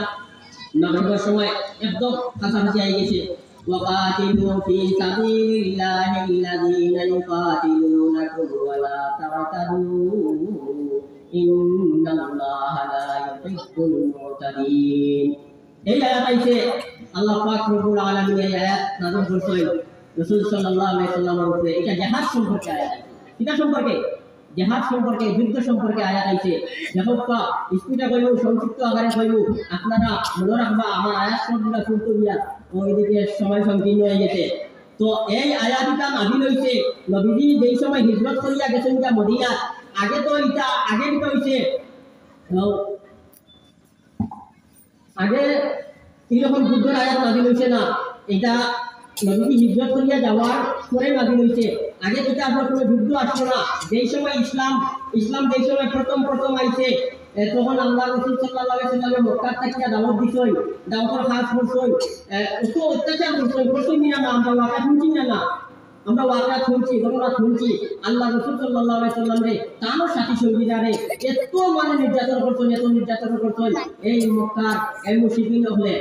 মাগরিবের সময় একদম কাছাকাছি আই গেছে। ওয়াকাতিলু ফি সাবিলিল্লাহি আল্লাযীনা ইউকাতিলুনাকুম ওয়া লা তা'তাদু ইন্নাল্লাহা লা ইউহিব্বুল মু'তাদিন। এই আয়াত আইছে আল্লাহ পাক রব্বুল আলামিন এই আয়াত নাযিল করেছেন রাসূল সাল্লাল্লাহু আলাইহি ওয়াসাল্লামের উপরে। এটা জিহাদ সম্পর্কে আয়াত, কিটা সম্পর্কে? জিহাদ সম্পর্কে, যুদ্ধ সম্পর্কে আয়াত আইছে। দেখোকা স্পিডে কইব, সংক্ষিপ্ত আকারে কইব, আপনারা মনে রাখবা আমার আয়াত সবগুলা শুনতে দিয়া ওইদিকে সময় সংকীর্ণ হয়ে গেছে। তো এই আয়াতটা নাযিল হইছে নবীজি যেই সময় হিজরত করিয়া গেছেন মদিনা। আগে তো এটা হইছে আগে এরকম যুদ্ধের আয়াত নাযিল হইছে না, এটা নবী হিজরত করিয়া যাওয়ার পরে নাজিল হয়েছে। আগে থেকে আপনার কোনো যুদ্ধ আসলো না। যেই সময় ইসলাম যেই সময় প্রথম আইছে, তখন আল্লাহ রাসূল সাল্লাল্লাহু আলাইহি ওয়াসাল্লাম মক্কা থেকে দাওয়াত দিছই, দাওয়াতের কাজ করছই, এত অত্যাচার করছই, করছই না আমরা ওয়াকা শুনছি না, আমরা ওয়াকা শুনছি, ঘটনা শুনছি। আল্লাহ রাসূল সাল্লাল্লাহু আলাইহি ওয়াসাল্লাম রে তার সাথী সঙ্গীদারে এত নির্যাতন করছই এই মক্কার এই মুশরিকিন হলে।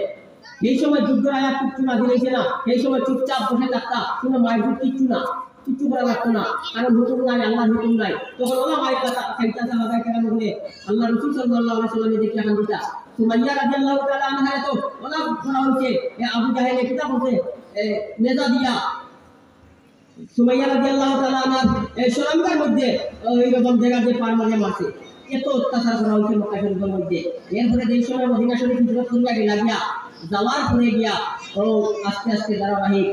এই সময় যুদ্ধের আয়াত কিচ্ছু না দিয়েছে না, এই সময় চুপচাপ বসে থাকতা, কোনো মাইক কিচ্ছু করা লাগতো না, কারণ হুকুম নাই, আল্লাহর হুকুম নাই। তখন ওরা মাইক খাইতা সাহাবায়ে কেরাম বলে আল্লাহ রাসূল সাল্লাল্লাহু আলাইহি ওয়াসাল্লাম দেখে এখন দিতা সুমাইয়া রাদিয়াল্লাহু তাআলা আনহা তো ওরা করা হচ্ছে আবু জাহেল কিতাব বলছে নেজা দিয়া সুমাইয়া রাদিয়াল্লাহু তাআলা আনহা এই শরমগার মধ্যে ওই রকম জায়গাতে পার মারে মারছে, এত অত্যাচার করা হচ্ছে মক্কা শরীফের মধ্যে। এরপরে যেই সময় মদিনা শরীফ হিজরত করিয়া গেলা যাওয়ার পরে গিয়া ও আস্তে ধারাবাহিক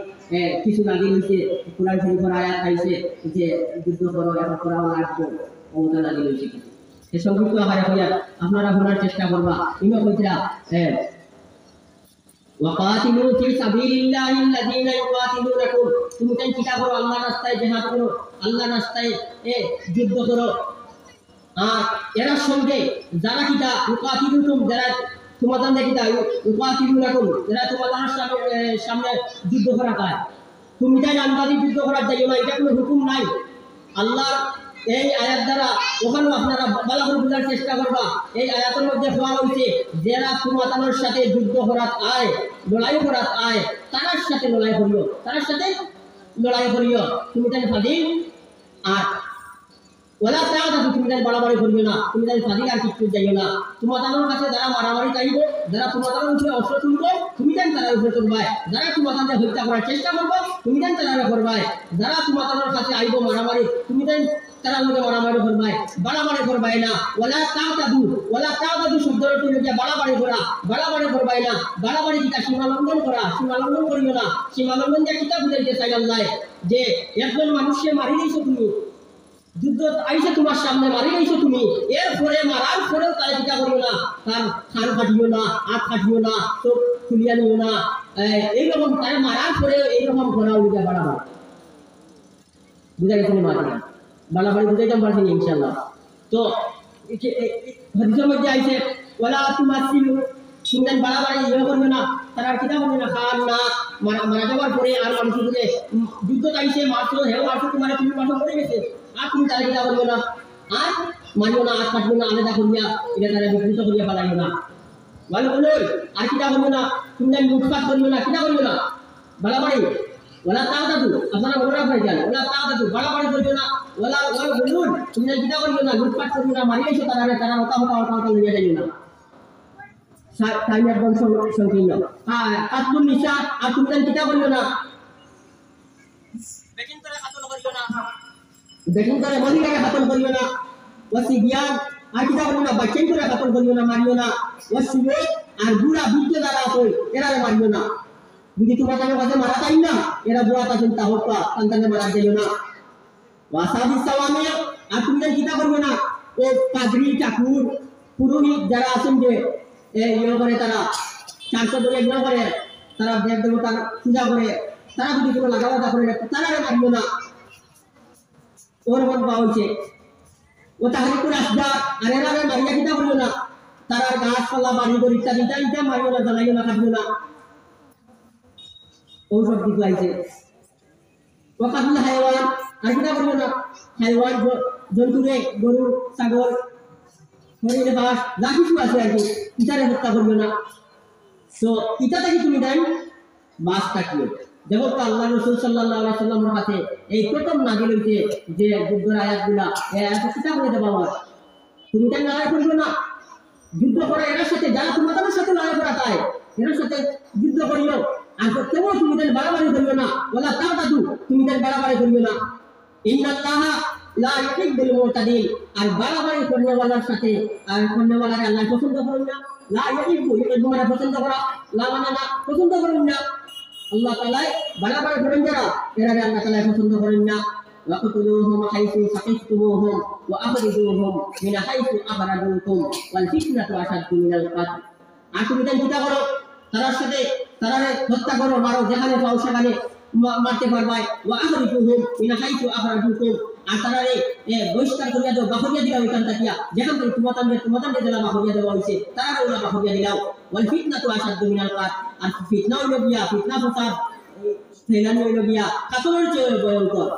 কিছু নাজিল হয়েছে, কোরআন শরীফের আয়াত আইছে যে যুদ্ধ করো, এখন করাও লাগবে, ওটা নাজিল হয়েছে। এই সংযুক্ত আকারে হইয়া আপনারা শোনার চেষ্টা করবা। ইনো কইরা ওয়াকাতিলু ফি সাবিলিল্লাহি আল্লাযীনা ইউকাতিলুনাকুম, তুমি তাই কিতা করো, আল্লাহর রাস্তায় জিহাদ করো, আল্লাহর রাস্তায় যুদ্ধ করো। আর এর সঙ্গে যারা কিতা ইউকাতিলুকুম, যারা তোমাদের কিতা ইউকাতিলুনাকুম, যারা তোমাদের সামনে যুদ্ধ করা হয়, তুমি তাই আন্দাজি যুদ্ধ করার যাইও না, এটা কোনো হুকুম নাই। আল্লাহর এই আয়াত দ্বারা ওখানে আপনারা ভালো করে বোঝার চেষ্টা করবা। এই আয়াতের মধ্যে বলা হয়েছে যারা তোমাদের সাথে যুদ্ধ করাত আয়, লড়াই করাত আয়, তার সাথে লড়াই করিও, তুমি তাই ফাদিল। আর ওলা তাও তুমি তাই বাড়াবাড়ি করিও না, তুমি তাই ফাদিল আর কিছু যাইও না। তোমাদের কাছে যারা মারামারি চাইবে, যারা তোমাদের উপরে অস্ত্র তুলবে, তুমি তাই তারা উপরে তুলবাই। যারা তোমাদের হত্যা করার চেষ্টা করবো, তুমি তাই তারা করবাই। যারা তোমাদের কাছে আইব মারামারি, তুমি তাই তারা মধ্যে মারামারি করবাই, বাড়াবাড়ি করবাই না। ওলা তাও শব্দটি হচ্ছে বাড়াবাড়ি করবাই না। বাড়াবাড়ি কিতা সীমা লঙ্ঘন করিও না। সীমা লঙ্ঘন যে কিতা বুঝাইতে চাইলাম নাই যে একজন মানুষকে মারি দিয়েছো তুমি, যুদ্ধ আইসে তোমার সামনে মারি দিয়েছো তুমি, এরপরে মারার পরেও তারা কিতা করিও না, তার খান কাটিও না, হাত কাটিও না, চোখ খুলিয়া নিও না, এইরকম তারা মারার পরে এইরকম করা উঠে বাড়াবাড়ি বুঝা গেছে মারি বাড়াবাড়ি বুঝাইতাম পারছি ইনশাল্লাহ। তো হাদিসের মধ্যে আইছে ওয়ালা তুমাসিলু, তুমি বাড়াবাড়ি করবে না, তারা কিতা করবে না, খান না মারা যাওয়ার পরে আর মানুষ যুদ্ধ চাইছে মারছো, হেও মারছো, তোমার তুমি মারছো মরে গেছে, আর তুমি তারা কিতা করবে না, আর মানিও না, আর কাটবে না, আলাদা করিয়া এটা তারা বিকৃত করিয়া পালাইও না। ভালো বলুন, আর কিতা করবে না, তুমি লুটপাট করবে না, কিতা করবে না, বাড়াবাড়ি। ওলা তাও দাদু আপনারা মনে রাখবেন জান, ওলা তাও দাদু বাড়াবাড়ি করবে না। ওলা বলুন, তুমি কিতা করবে না, লুটপাট করবে না, মারিয়ে এসো তারা হতা লইয়া যাইও না। টাইম একদম সংকীর্ণ। কাতুন নিশা, আর তুমি কিতা করবে না, বেটিং করে মহিলাকে খাতন করিও না। ওয়াসি বিয়ান, আর কিতা করবে না, বাচ্চাই করে খাতন করিও না, মারিও না। ওয়াসি আর বুড়া বৃদ্ধ যারা আছে এরা মারিও না। যদি তোমাদের কাছে মারা চাই না, এরা বুড়া তা চিন্তা হোক সন্তানকে মারা যাইও না। ওয়াসাদি সাওয়ামে, আর তুমি কিতা করবে না, ও পাদ্রী ঠাকুর পুরোহিত যারা আছেন যে করে তারা 400 ধরে করে, তারা দেব দেবতার পূজা করে, তারা যদি কোনো লাগাবাদা করে তারা মারিও না। ওর মন পাওয়া হয়েছে ও তাহলে করে আসবা, আর এরা মারিয়া কিতা করিও না, তারা গাছপালা বাড়ি করে ইত্যাদি ইটা মারিও না, জ্বালাইও না, কাটিও না। ঔষধ দিতে আইছে ওকাতুল হাইওয়ান, আর কিতা করিও না, হাইওয়ান জন্তুরে গরু ছাগল হরিণ হাঁস যা কিছু আছে আর কি ইটারে হত্যা করিও না। তো ইটা থেকে তুমি দেন বাস কাটিও। যেমন তো আল্লাহ রাসূল সাল্লাল্লাহু আলাইহি ওয়াসাল্লামের কাছে এই প্রথম নাজিল হইছে যে যুদ্ধের আয়াতগুলা, এই আয়াত কিতা করে দেবা হয়, তুমি তাই লড়াই করবে না, যুদ্ধ করে এর সাথে, যারা তোমাদের সাথে লড়াই করা চায় এর সাথে যুদ্ধ করিও। আর কেউ তুমি তাই বাড়াবাড়ি করিও না, ওলা তাও দাদু তুমি তাই বাড়াবাড়ি করিও না। ইন্নাল্লাহা লা ইউহিব্বুল মুতাদিন, আর বাড়াবাড়ি করনেওয়ালার সাথে আর করনেওয়ালারে আল্লাহ পছন্দ করেন না। লা ইউহিব্বু, এটা তোমরা পছন্দ করা, লা মানে না পছন্দ করেন না। আল্লাহ তাআলা বাড়াবাড়ি করেন যারা, এরা আল্লাহ তাআলা পছন্দ করেন না। ওয়াকতুলুহুম হাইসু সাকিফতুমুহুম ওয়া আখরিজুহুম মিন হাইসু আখরাজুকুম ওয়াল ফিতনাতু আশাদ্দু মিনাল কাতল। আর তুমি তাই কিতা করো, তার সাথে তারারে হত্যা করো, মারো, যেখানে পাও সেখানে মারতে পারবাই ওয়া আখরিজুহুম মিন হাইতু আখরাজুকুম আর তারারে বহিষ্কার করিয়া দাও বাহরিয়া দিলাও এখান তাকিয়া যেখান থেকে তোমাদের জেলা বাহরিয়া দেওয়া হয়েছে তারা ওরা বাহরিয়া দিলাও ওয়াল ফিতনাতু আশাদ্দু মিনাল কাত আর ফিতনা হইল গিয়া ফিতনা ফসাদ ফেলানি হইল গিয়া কাতলের চেয়ে ভয়ঙ্কর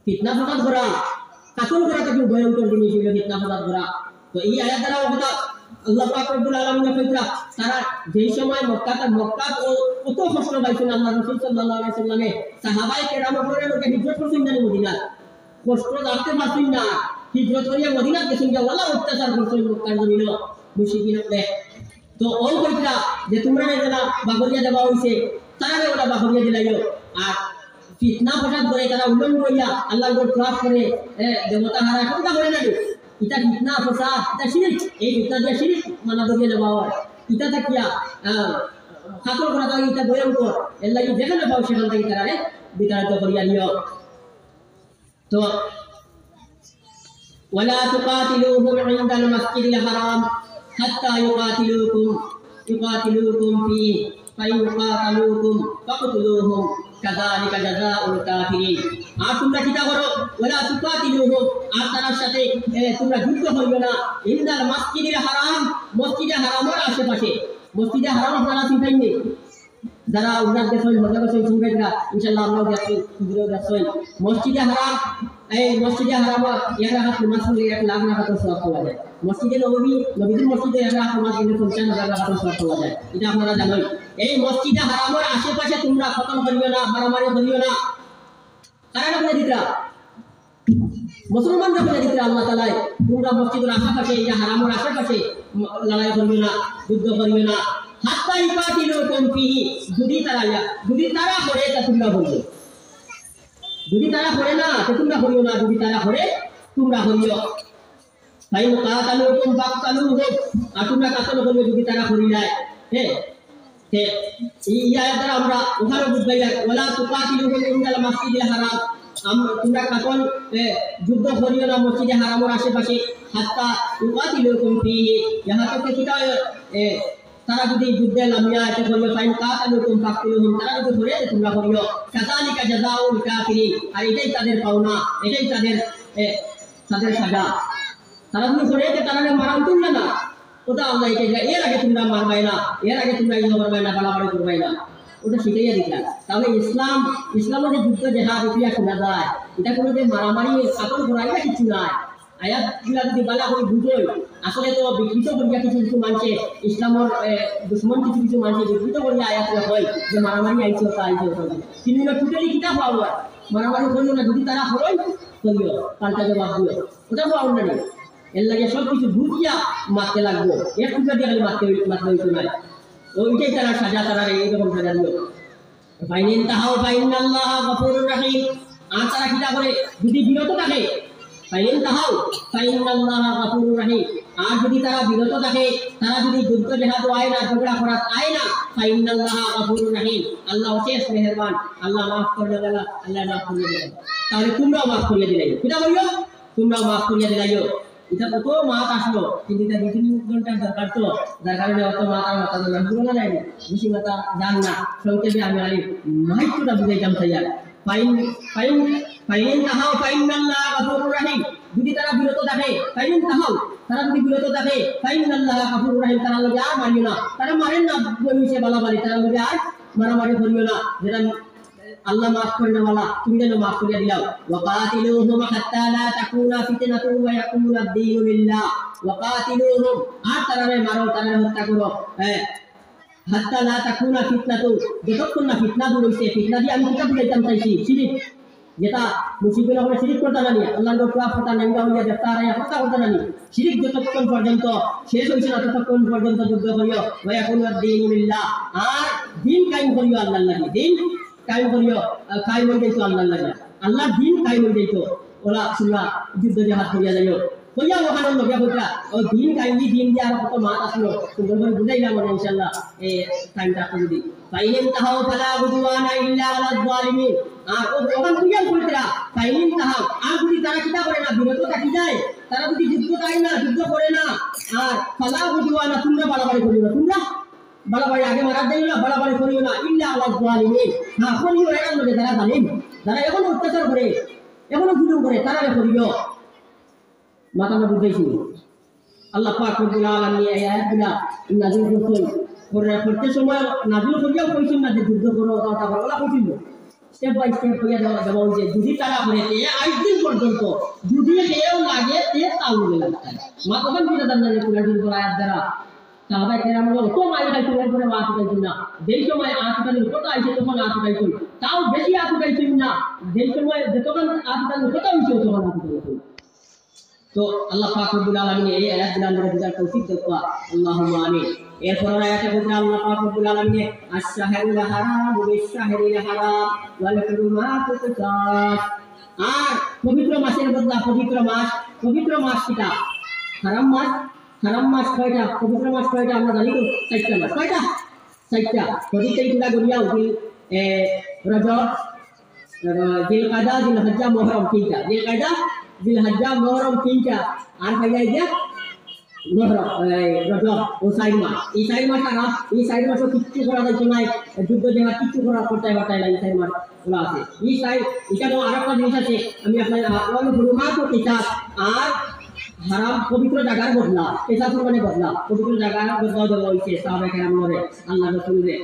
ফিতনা ফসাদ করা কাতল করা থেকে ভয়ঙ্কর জিনিস হইল ফিতনা ফসাদ করা তো এই আয়াত দ্বারা কথা আল্লাহ পাক রব্বুল আলামিন কইরা তারা যেই সময় মক্কা কত কষ্ট পাইছেন আল্লাহ রাসূল সাল্লাল্লাহু আলাইহি সাল্লামে সাহাবায়ে কেরাম করে লোকে হিজরত করছেন না মদিনা কষ্ট জানতে পারছেন না হিজরত করিয়া মদিনা গেছেন যে ওয়ালা অত্যাচার করছেন মক্কার জমিন মুশরিকিনকে তো ওই কইরা যে তোমরা যারা বাগরিয়া দেওয়া হইছে তারা ওরা বাগরিয়া দিলাইও আর ফিতনা ফসাদ করে তারা উল্লঙ্ঘন করিয়া আল্লাহর উপর ক্রাস করে দেবতা হারা কোনটা করে না এটা ফিতনা ফসাদ এটা শিরক এই ফিতনা দিয়ে শিরক মানা করিয়া দেওয়া হয় এটা থাকিয়া খাতর করা থাকে এটা ভয়ঙ্কর এর লাগি যেখানে পাও সেখান থেকে তারা বিতাড়িত করিয়া নিও তো ওয়ালা তুকাতিলুহুম ইনদাল মাসজিদিল হারাম হাত্তা ইউকাতিলুকুম ফি ফাইয়ুকাতিলুকুম ফাকতুলুহুম কাযালিকা জাযাউল কাফিরিন আর তোমরা কিটা করো ওয়ালা তুকাতিলুহুম আর তার সাথে তোমরা যুদ্ধ করিও না ইনদাল মাসজিদিল হারাম মসজিদে হারামের আশেপাশে মসজিদে হারাম আপনারা চিন্তাই নেই যারা উনার দেশে মজা করছে চিন্তাইরা ইনশাআল্লাহ আমরাও যাচ্ছি হিজরত যাচ্ছি মসজিদে হারাম এই মসজিদে হারাম এক রাকাত নামাজ পড়লে 1 লাখ রাকাত সওয়াব পাওয়া যায় মসজিদে নবীর মসজিদে 1 রাকাত নামাজ পড়লে 50,000 রাকাত সওয়াব পাওয়া যায় এটা আপনারা জানেন এই মসজিদে হারামের আশেপাশে তোমরা খতম করিও না মারামারি করিও না কারণ বলে দিতরা মুসলমানরা বলে দিতরা আল্লাহ তাআলা তোমরা মসজিদের আশেপাশে এই হারামের আশেপাশে লড়াই করিও না যুদ্ধ করিও না হাত্তা ইউকাতিলুকুম ফিহি যদি তারা করে তা তোমরা বলিও যদি তারা করে না তো তোমরা করিও না যদি তারা করে তোমরা করিও ফাইন কাতালুকুম ফাকতালুহুম আর তোমরা কাতল করিও যদি তারা করি যায় হ্যাঁ তে এই আয়াত দ্বারা আমরা ওখানে বুঝাই ওয়ালা তুকাতিলুহুম ইনদাল মাসজিদিল হারাম তোমরা কাতল যুদ্ধ করিও না মসজিদে হারামের আশেপাশে হাত্তা ইউকাতিলুকুম ফিহি ইহা তো কিটা তারা যদি যুদ্ধে নামিয়া এতে করিও ফাইন কাতালুকুম ফাকতুলুহুম তারা যদি ধরে তোমরা করিও কাযালিকা জাযাউল কাফিরিন আর এটাই তাদের পাওনা এটাই তাদের সাজা তারা যদি ধরে তারা মারান তুলবে না ওটা আল্লাহ এটা এর আগে তোমরা মারবাই না এর আগে তোমরা ইয়ে করবাই না বাড়াবাড়ি করবাই না ওটা শিখাইয়া দিলাম তাহলে ইসলামের যে যুদ্ধ জেহাদ ইতিহাস শোনা যায় এটা কোনো যে মারামারি কাতল করাই না কিছু নাই আয়াতগুলা যদি বালা করে বুঝোই আসলে তো বিকৃত করিয়া কিছু মানুষে ইসলামের দুশ্মন কিছু মানুষে বিকৃত করিয়া আয়াতগুলা হয় যে মারামারি আইছে কিন্তু টোটালি কিতাব পাওয়া মারামারি করিও না যদি তারা হয় করিও পাল্টা জবাব দিও ওটা পাওয়া না এর লাগে সব কিছু বুঝিয়া মারতে লাগবো এক টুকা দিয়ে মারতে হইতো না ওইটাই তারা সাজা তারা এইরকম সাজা দিও ফাইনিন তাহাও ফাইনাল্লাহ গফুরুর রহিম আর তারা কিতা করে যদি বিরত থাকে ফাইন তাহাও ফাইনাল্লাহ গফুরুর রহিম আর যদি তারা বিরত থাকে তারা যদি যুদ্ধ জেহাদ আয় না ঝগড়া করাত আয় না ফাইনাল্লাহ গফুরুর রহিম আল্লাহ অশেষ মেহেরবান আল্লাহ মাফ করে দেবেন আল্লাহ মাফ করে দেবেন তাহলে তোমরাও মাফ করিয়ে দিলাইও কিটা বলিও তোমরাও মাফ করিয়ে দিলাইও এটা কত মাত আসলো কিন্তু এটা 2-3 ঘন্টার দরকার তো যার কারণে অত মাথা না যায় বেশি মাথা জান না সংক্ষেপে আমি আলি মাইকটা বুঝাইতাম তাইয়া ফাইন তাহাও ফাইনাল্লাহ গফুরুর রহিম যদি তারা বিরত থাকে ফাইন তাহাও তারা যদি বিরত থাকে ফাইনাল্লাহ গফুরুর রহিম তারা লগে আর মারিও না তারা মারেন না বইছে বালাবালি তারা লগে আর মারামারি করিও না যেটা আল্লাহ মাফ করনে वाला তুমি যেন মাফ করিয়া দিলাও ওয়াকাতিলুহুম হাত্তা লা তাকুনা ফিতনাতুন ওয়া ইয়াকুনা আদ-দীনু লিল্লাহ ওয়াকাতিলুহুম আর তারারে মারো তারারে হত্যা করো হাত্তা লা তাকুনা ফিতনাতুন যতক্ষণ না ফিতনা দূর হইছে ফিতনা দিয়ে আমি কিতাব বুঝাইতাম চাইছি শিরক যেটা মুশরিকরা বলে শিরক করতে জানি আল্লাহর উপর কথা নেঙ্গা হইয়া দেখতা আর কথা করতে জানি শিরক যতক্ষণ পর্যন্ত শেষ হইছে না ততক্ষণ পর্যন্ত যুদ্ধ করিও ওয়া ইয়াকুনা আদ-দীনু লিল্লাহ আর দিন কায়েম করিও আল্লাহর লাগি দিন কায়েম করিও কায়েম হয়ে যাইতো আল্লাহর লাগি আল্লাহ দিন কায়েম হয়ে যাইতো ওরা সুরা যুদ্ধ জেহাদ করিয়া যাইও কইয়া ওখানে লগে বইতা ও দিন কায়েম দিন দিয়া আর কত মাত আসলো সুন্দর করে বুঝাইলাম মানে ইনশাআল্লাহ এই টাইমটা যদি ফাইন তাহাও ফালা গুদওয়ানা ইল্লা আলা যালিমিন আর ওখান তুইয়া বলতরা ফাইন তাহাও আর যদি তারা কিটা করে না বিরত থাকি যায় তারা যদি যুদ্ধ করে না আর ফালা গুদওয়ানা তোমরা বাড়াবাড়ি করিও না তোমরা বাড়াবাড়ি আগে মারা দেয় না, বাড়াবাড়ি করিও না, ইল্লা আল্লাহ জালিমিন। হ্যাঁ, করিও এর মধ্যে যারা জালিম, যারা এখনো অত্যাচার করে, এখনো জুলুম করে, তারা করিও। মাথা না বুঝাইছি। আল্লাহ পাক রব্বুল আলামিন এই আয়াতগুলা নাযিল করছেন, করতে সময় নাযিল করিয়াও কইছেন না যে যুদ্ধ করো কথা বলো, ওলা কইছেন স্টেপ বাই স্টেপ কইয়া দেওয়া হয়েছে। যদি তারা করে আজ দিন পর্যন্ত যদি কেউ লাগে তে তাও লাগে মা তখন কি দাদা জানে কোন দিন পর আয়াত দ্বারা সাহাবায়ে কেরাম তো মাইল খাইতে করে ওয়াত খাইছেন না। যেই সময় আতকানের কথা আইছে তখন আত খাইছেন, তাও বেশি আত খাইছেন না। যেই সময় যতক্ষণ আতকানের কথা হইছে তখন আত খাইছেন। তো আল্লাহ পাক রব্বুল আলামিন এই আয়াতগুলো আমাদের বুঝার তৌফিক দেওয়া, আল্লাহুম্মা আমিন। এরপর আয়াতে বলতে আল্লাহ পাক রব্বুল আলামিন আশ-শাহরুল হারাম বিশ-শাহরিল হারাম ওয়াল হুরুমাতু কিসাস। আর পবিত্র মাসের বদলা পবিত্র মাস কিটা? হারাম মাস কয়টা? পবিত্র মাস কয়টা আমরা জানি তো? 4টা মাস। কয়টা? 4টা। পবিত্রগুলা গড়িয়া উঠিল রজব, জিলকাদা, জিলহজ্জা, মুহররম 3টা। জিলকাদা, জিলহজ্জা, মুহররম 3টা। আর কয়টা এটা? মুহররম, রজব ও 4 মাস। এই 4 মাস আরাম, এই 4 মাসও কিচ্ছু করা যাইতো না, যুদ্ধ দেওয়া কিচ্ছু করা করতে পারতাই না। এই 4 মাস গুলো আছে। এই 4 এটা তো আরেকটা জিনিস আছে, আমি আপনার হুরুমাতু কিসাস। আর হারাম পবিত্র জায়গার বদলা, পেশাপুর মানে বদলা, পবিত্র জায়গার বদলা দেওয়া হয়েছে সাহাবায়ে কেরামরে, আল্লাহ রাসূলরে,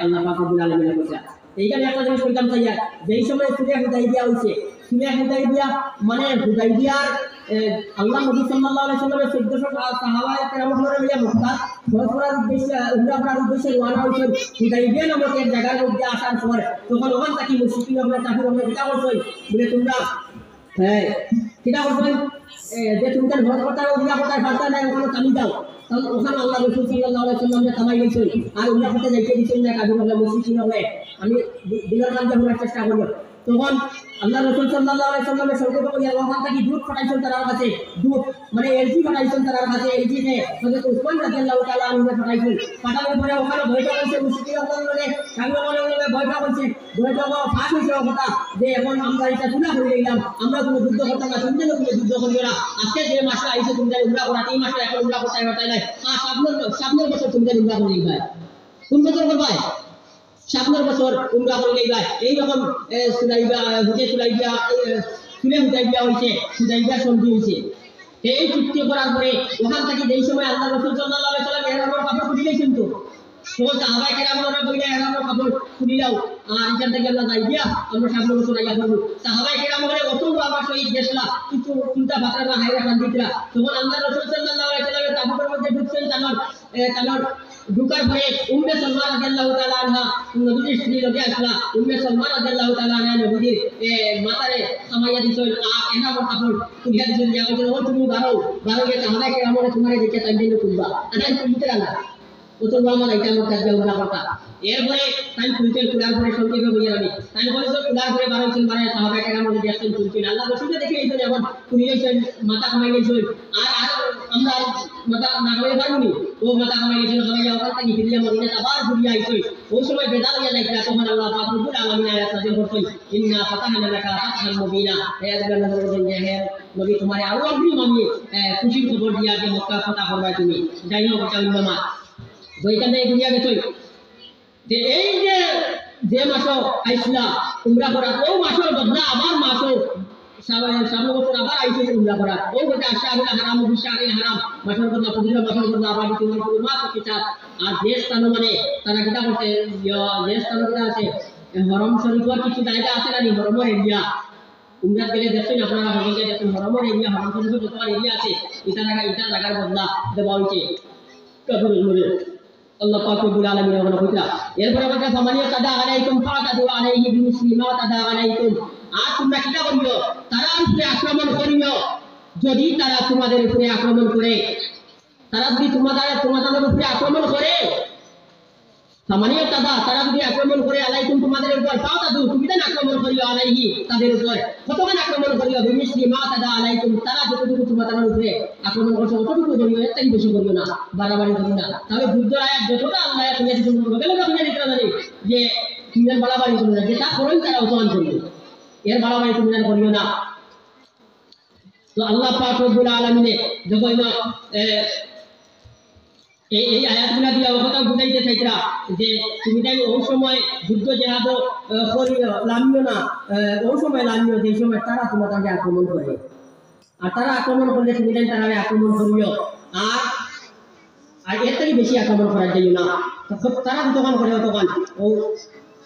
আল্লাহ পাক রব্বুল আলামিনের কথা। এইখানে একটা জিনিস বলতাম চাই, যেই সময় সুলহ হুদাইবিয়া হয়েছে, সুলহ হুদাইবিয়া মানে হুদাইবিয়ার আল্লাহ নবী সাল্লাল্লাহু আলাইহি ওয়াসাল্লামের 1400 সাহাবায়ে কেরামরে মিলে মক্কা হজ করার উদ্দেশ্যে, উমরা করার উদ্দেশ্যে রওনা হয়েছেন। হুদাইবিয়া নামক এক জায়গার মধ্যে আসার পর তখন ওখান থেকে মুশরিকিন আমরা কাফির আমরা কিতা করছেন বলে তোমরা কিতা করছেন যে তুমি তার হজ করতে উমরা করতে পারতা না, ওখানে কামি দাও। তখন ওখানে আল্লাহ রাসূল সাল্লাল্লাহু আলাইহি ওয়াসাল্লামকে থামাই দিয়েছেন আর উমরা করতে যাইতে দিয়েছেন না। কাফির আমরা মুশরিকিন হলে আমি দিনের কাজে হওয়ার চেষ্টা করব। তখন আল্লাহ রাসূল সাল্লাল্লাহু আলাইহি ওয়াসাল্লামের সঙ্গে ওখান থেকে দুধ পাঠাইছেন তার কাছে, দুধ মানে এলজি পাঠাইছেন তার কাছে। এলজিতে হযরত উসমান রাদিয়াল্লাহু তাআলা আনহু পাঠাইছেন। পাঠানোর পরে ওখানে বৈঠক হয়েছে, মুশরিকিন বলে কাফির বলে বৈঠক হয়েছে। বৈঠক ফাঁস হয়েছে কথা যে এখন আমরা এটা তুলা করে নিলাম, আমরা কোনো যুদ্ধ করতাম না, তুমি কোনো যুদ্ধ করবে না। আজকে যে মাসটা আইছে তুমি উমরা করা, এই মাসে এখন উমরা করতে পারতাই না। সামনের বছর তুমি উমরা করে নিবা, কোন বছর করবা? সামনের বছর উমরা করে নিবা। এইরকম সুলাইবিয়া হয়েছে, সুলাইবিয়া সন্ধি হয়েছে। এই চুক্তি করার পরে ওখান থেকে যেই সময় আল্লাহ রাসূল সাল্লাল্লাহু আলাইহি ওয়াসাল্লাম এহরামের কাপড় খুলে দিয়েছেন, তো তখন সাহাবায়ে কেরামরা কইলা এহরামের কাপড় খুলে দাও, আর এখান থেকে আমরা যাই দিয়া আমরা সামনের বছর আইয়া করব। সাহাবায়ে কেরামরা অত আবার শহীদ দেশলা কিছু চিন্তা ভাবনা না হাইরা কান্দিতরা। তখন আল্লাহ রাসূল সাল্লাল্লাহু আলাইহি ওয়াসাল্লামের কাপড়ের মধ্যে ঢুকছেন, তামার ঢুকার পরে উম্মে সালমা রাদিয়াল্লাহু তাআলা আনহা নবীর স্ত্রী লগে আসলা। উম্মে সালমা রাদিয়াল্লাহু তাআলা আনহা নবীর মাথারে সামাইয়া দিছেন আর এহরামের কাপড় খুলিয়া দিছেন। যা বলেন ও তুমি বারো গিয়ে সাহাবায়ে কেরামরা তোমারে দেখে তাই দিন কুলবা আদান কুলতে না তো বলমান এটা আমার কাছে উমরা কথা। এরপরে তাই কুলার পরে সংক্ষেপে বলি আমি তাই বলেছো কুলার পরে বারো হয়েছেন, বারে সাহাবায়ে কেরামরা দেখছেন কুলছেন। আল্লাহ রাসূলকে দেখে এইছেন এখন কুলিয়েছেন, মাথা কামাই গেছেন। আর আমরা মাথা না কামাই পারবনি, ও মাথা কামাই গেছেন, কামাইয়া ওখান থেকে ফিরিয়া মদিনাতে আবার ঘুরিয়া আইছেন। ওই সময় বেজাল হইয়া যাইতা, তখন আল্লাহ পাক রব্বুল আলামিন আয়াত নাযিল করছেন, ইন্না ফাতাহনা লাকা ফাতহান মুবিনা। এই আয়াতগুলো নাযিল করছেন যে হে নবী তোমারে আরো অগ্রিম আমি খুশির খবর দিয়া যে মক্কা ফাতাহ করবা তুমি। যাই হোক এটা উম্মাহ বইখানে ঘুরিয়া গেছে যে এই যে মাসও আইসলা উমরা করা, ও মাসের বদলা আবার মাসও সামনে বছর আবার আইসে উমরা করা। ও গোটা শাহরুল হারাম বিশারিল হারাম মাসের বদলা পবিত্র মাসের বদলা আবার তোমার কোনো মাস কিতাব। আর যে স্থান মানে তারা কিতা করতে, যে স্থান আছে হরম শরীফের কিছু জায়গা আছে না, হরমের এরিয়া উমরা গেলে দেখছেন আপনারা, হরমে দেখুন হরমের এরিয়া, হরম শরীফের যত এরিয়া আছে এটা জায়গার বদলা দেওয়া হয়েছে আল্লাহ পাক রব্বুল আলামিনের ওখানে কইতা। এরপর আবার ফামানিয়া তাদা আলাইকুম ফাতাদু আলাইহি বিমিসলিমা তাদা আলাইকুম। আর তোমরা কিটা করিও, তারা উপরে আক্রমণ করিও যদি তারা তোমাদের উপরে আক্রমণ করে। তারা যদি তোমাদের উপরে আক্রমণ করে, ফামানিয়া তাদা তারা যদি আক্রমণ করে আলাইকুম তোমাদের উপর, ফাতাদু তুমি দেন আক্রমণ করিও আলাইহি তাদের উপর। কতক্ষণ আক্রমণ করিও? বিমিসলিমা তাদা আলাইকুম, তারা যতটুকু তোমাদের উপরে আক্রমণ করছে অতটুকু করিও, এর থেকে বেশি করিও না, বাড়াবাড়ি করিও না। তাহলে যুদ্ধের আয়াত যতটা আল্লাহ তুমি দিতে গেলে আপনি দিতে জানি যে তুমি বাড়াবাড়ি করিও না, যেটা করেন তারা অপমান করিও, এর বাড়াবাড়ি তুমি করিও না। তো আল্লাহ পাক রব্বুল আলামিন যখন এই আয়াতগুলা দিয়ে কথা বুঝাইতে চাইরা যে তুমি তাই ওই সময় যুদ্ধ জেহাদ লামিও না, ওই সময় লামিও যে সময় তারা তোমাকে আক্রমণ করে, আর তারা আক্রমণ করলে তুমি তাই তারা আক্রমণ করিও, আর আর এর থেকে বেশি আক্রমণ করার জন্য না। তারা তখন করে তখন ও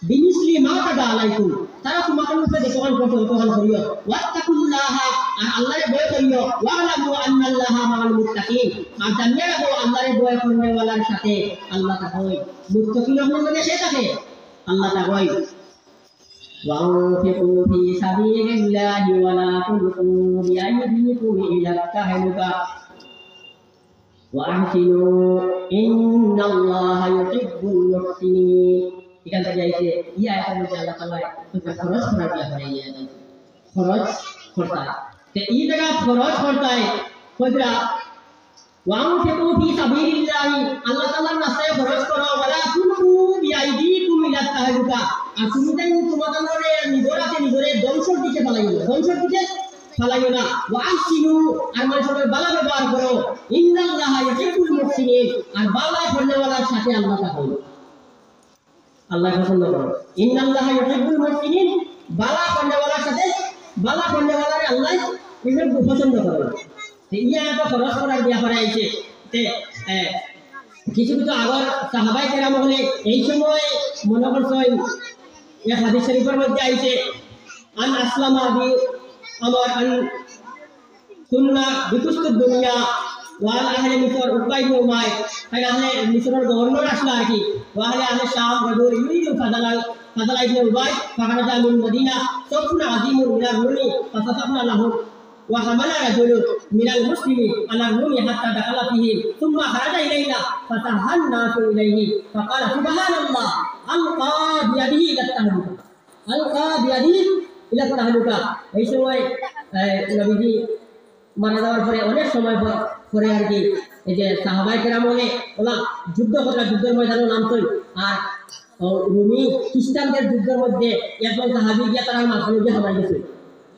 বিমিসলি মাতাদা আলাইকুম, তারা তোমাদের উপরে যখন করতে তখন করিও ওয়াত্তাকুল্লাহ, আর আল্লাহর ভয় করিও, ওয়ালামু আন্নাল্লাহা মাআল মুত্তাকিন, আর জানিয়ে রাখো আল্লাহর ভয় করনেওয়ালার সাথে আল্লাহ থাকে। মুত্তাকিন আপনাদের সে থাকে আল্লাহ থাকে। ওয়ানফিকু ফি সাবিলিল্লাহি ওয়া লা তুলকু বিআইদিকুম ইলা তাহলুকা ওয়াহসিনু ইন্নাল্লাহা ইউহিব্বুল মুহসিনিন। এখান থেকে আইছে এই আয়াতের মধ্যে আল্লাহ তাআলা তোকে খরচ করার ব্যাপারে খরচ করতে তে এই জায়গা খরচ করতে কইরা ওয়ানফিকু ফি সাবিলিল্লাহি, আল্লাহ তাআলার রাস্তায় খরচ করো, ওয়ালা তুলকু বিআইদিকুম ইলা তাহলুকা, আর তুমি তাই তোমাদের নিজরাতে নিজরে ধ্বংসের দিকে ফেলাইও, ধ্বংসের দিকে ফালাইও না। ওয়াহসিনু, আর মানুষের ভালো ব্যবহার করো, ইন্নাল্লাহা ইউহিব্বুল মুহসিনিন, আর ভালো করনেওয়ালার সাথে আল্লাহ থাকে, আল্লাহ পছন্দ করে। ইন্নাল্লাহা ইউহিব্বুল মুহসিনিন, ভালো করনেওয়ালার সাথে ভালো করনেওয়ালারে আল্লাহ পছন্দ করে। ইয়া তো খরচ করার ব্যাপারে আইছে তে কিছু কিছু আগর সাহাবায়ে কেরাম হলে এই সময় মনে করছেন এক হাদিস শরীফের মধ্যে আইছে আন আসলামা বি আমার আন সুন্না বিতুস্তুদ দুনিয়া ওয়াল আহলে মিসর উবাই ইবনে উমাইর, তাই আহলে মিসরের গভর্নর আসলা আর কি, ওয়াহলে আহলে শাম রাজুল ইউরিদু ফাদালা ইবনে উবাই ফাখারাজা মিন মদিনা সাফনা আযীমুন মিনার রুমি ফাসাফনা লাহু ওয়া হামালা রাজুলুন মিনাল মুসলিমিন আলা রুমি হাত্তা দাখালা ফিহি সুম্মা খারাজা ইলাইনা ফাতাহান নাসু ইলাইহি ফাকালা সুবহানাল্লাহ আলকা বিয়াদিহি ইলা তাহলুকা, আলকা বিয়াদিহি ইলা তাহলুকা। এই সময় নবীজি মারা যাওয়ার পরে অনেক সময় পরে আর কি এই যে সাহাবায়ে কেরাম হলে ওলা যুদ্ধ করা, যুদ্ধের ময়দানে নামতই, আর রুমি খ্রিস্টানদের যুদ্ধের মধ্যে একজন সাহাবী গিয়া তারা মাথার মধ্যে হামাই গেছে,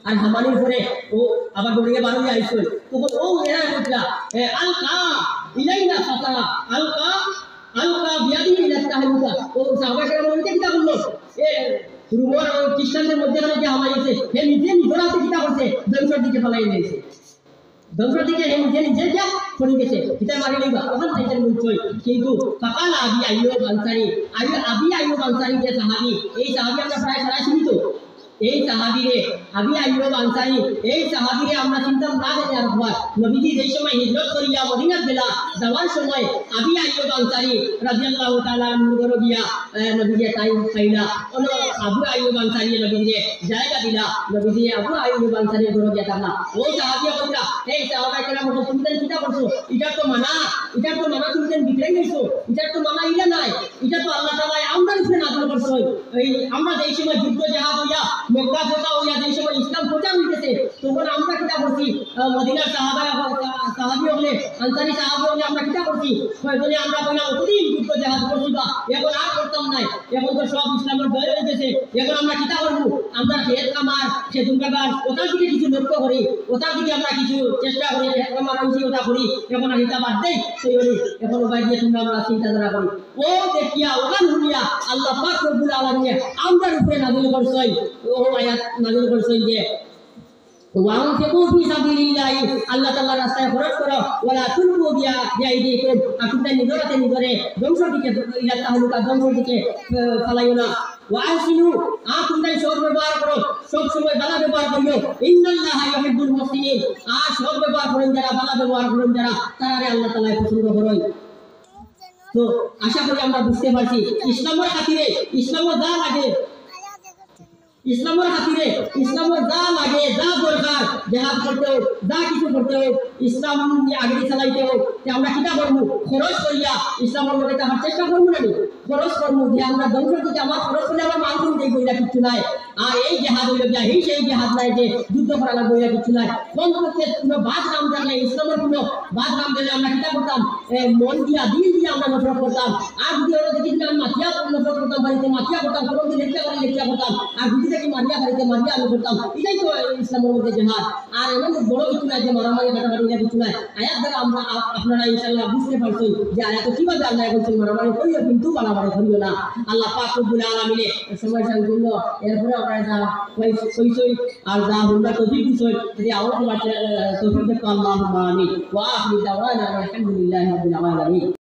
আর হামানির পরে ও আবার দৌড়িয়ে বাড়িয়ে আইসল, তখন ও এরা বললা আলকা ইলাইনা ফাতা আলকা আলকা বিয়াদি ইলা তাহলুকা, ও সাহাবায়ে কেরাম বলতে কিটা বললো এ রুমর খ্রিস্টানদের মধ্যে যে হামাই গেছে, হে নিজে নিজরাতে কিটা করছে, ধ্বংসের দিকে ফেলাই নিয়েছে, ধ্বংসের দিকে হে নিজে নিজে যা পড়ে গেছে, এটা মারি লইবা ওখান থেকে মুচই। কিন্তু ফাকাল আবি আইয়ুব আনসারী, আবি আইয়ুব আনসারী যে সাহাবী, এই সাহাবী আমরা প্রায় সবাই চিনি তো, এই সাহাবীরে আবি আইয়ুব আনসারী, এই সাহাবীরে আমরা চিন্তাম না জানি আর একবার নবীজি যেই সময় হিজরত করিয়া মদিনাত গেলা যাওয়ার সময় আবি আইয়ুব আনসারী রাদিয়াল্লাহু তাআলা আনহু গিয়া নবীজি টাইম পাইলা, আবু আইয়ুব আনসারী নবীজি জায়গা দিলা, নবীজি আবু আইয়ুব আনসারী ঘরে গিয়া থাকলা। ও সাহাবীয়া বললা এই সাহাবায়ে কেরাম তুমি কিটা করছো, এটা তো মানা তুমি বিক্রয় নিছো, এটা তো মানা ইলা নাই, এটা তো আল্লাহ তাআলা আমরা উপরে নাযিল করছে। এই আমরা যেই সময় যুদ্ধ জিহাদ হইয়া মক্কা ফতহ হইয়া যেই সময় ইসলাম প্রচার হইতেছে তখন আমরা কিটা করছি, মদিনার সাহাবী হলে আনসারী সাহাবী হলে আমরা কিটা করছি, কয়জনে আমরা কইলাম অতদিন যুদ্ধ জিহাদ করছি বা এখন আর করতাম নাই, এখন তো সব ইসলামের জয় হইতেছে, এখন আমরা কিটা করবো, আমরা খেত কামার সেতুন কামার ওটার দিকে কিছু লক্ষ্য করি, ওটার দিকে আমরা কিছু চেষ্টা করি, খেত কামার হইছি ওটা করি, এখন আর হিসাব বাদ দেই সেই করি, এখন উপায় দিয়ে তোমরা আমরা চিন্তাধারা করি। ও দেখিয়া ওখান শুনিয়া আল্লাহ পাক রব্বুল আলামিন আমরার উপরে নাযিল করছেন, ও আয়াত নাযিল করছেন যে ওয়ানফিকু ফি সাবিলিল্লাহি, আল্লাহ তাআলার রাস্তায় খরচ করো, ওয়ালা তুলকু বিআইদিকুম, তোমরা নিজরাতে নিজরে ধ্বংসের দিকে ইলা তাহলুকা, ধ্বংসের দিকে ফেলাইও না। ওয়াহসিনু, তোমরা সৎ ব্যবহার করো, সব সময় ভালো ব্যবহার করিও, ইন্নাল্লাহা ইউহিব্বুল মুহসিনিন, সৎ ব্যবহার করেন যারা, ভালো ব্যবহার করেন যারা, তারারে আল্লাহ তাআলা পছন্দ করেন। তো আশা করি আমরা বুঝতে পারছি ইসলামের খাতিরে ইসলামের যা লাগে, ইসলামের খাতিরে ইসলামের যা লাগে, যা দরকার, জিহাদ করতে হোক, যা কিছু করতে হোক, ইসলাম আগে চালাইতে হোক, আমরা কিটা করবো, খরচ করিয়া ইসলামের মধ্যে থাকার চেষ্টা করবো না। খরচ করব যে আমরা ধ্বংস যদি আমার খরচ করলে আমার মানুষ যে বইরা কিছু নাই আর এই জেহাদ হইল গিয়া এই সেই জেহাদ নাই যে যুদ্ধ করা লাগবে বইরা কিছু নাই কোন পক্ষে কোনো বাদ নাম জানলে ইসলামের কোনো বাদ নাম দিলে আমরা কিতা করতাম মন দিয়া দিল দিয়া আমরা নফরত করতাম আর যদি ওরা দেখি আমি মাথিয়া নফরত করতাম বাড়িতে মাথিয়া করতাম কোনো দিন লেখা করতাম আর যদি দেখি মারিয়া বাড়িতে মারিয়া আমি করতাম এটাই তো ইসলামের মধ্যে জেহাদ আর এমন বড় কিছু নাই যে মারামারি কাটাকাটি কিছু নাই আয়াত দ্বারা আমরা আপনারা ইনশাআল্লাহ বুঝতে পারছেন যে আয়াত কিভাবে আল্লাহ বলছেন মারামারি করিও কিন্তু মারামারি করিও না আল্লাহ পাক রব্বুল আলামিন সময় জন্য এরপরে আমরা যা কইছই আর যা আমরা তৌফিক দিছই যদি আওয়াজ বাড়তে তৌফিক দেখো আল্লাহুম্মা আমিন ওয়া আখিরু দাওয়ানা আলহামদুলিল্লাহি রাব্বিল আলামিন।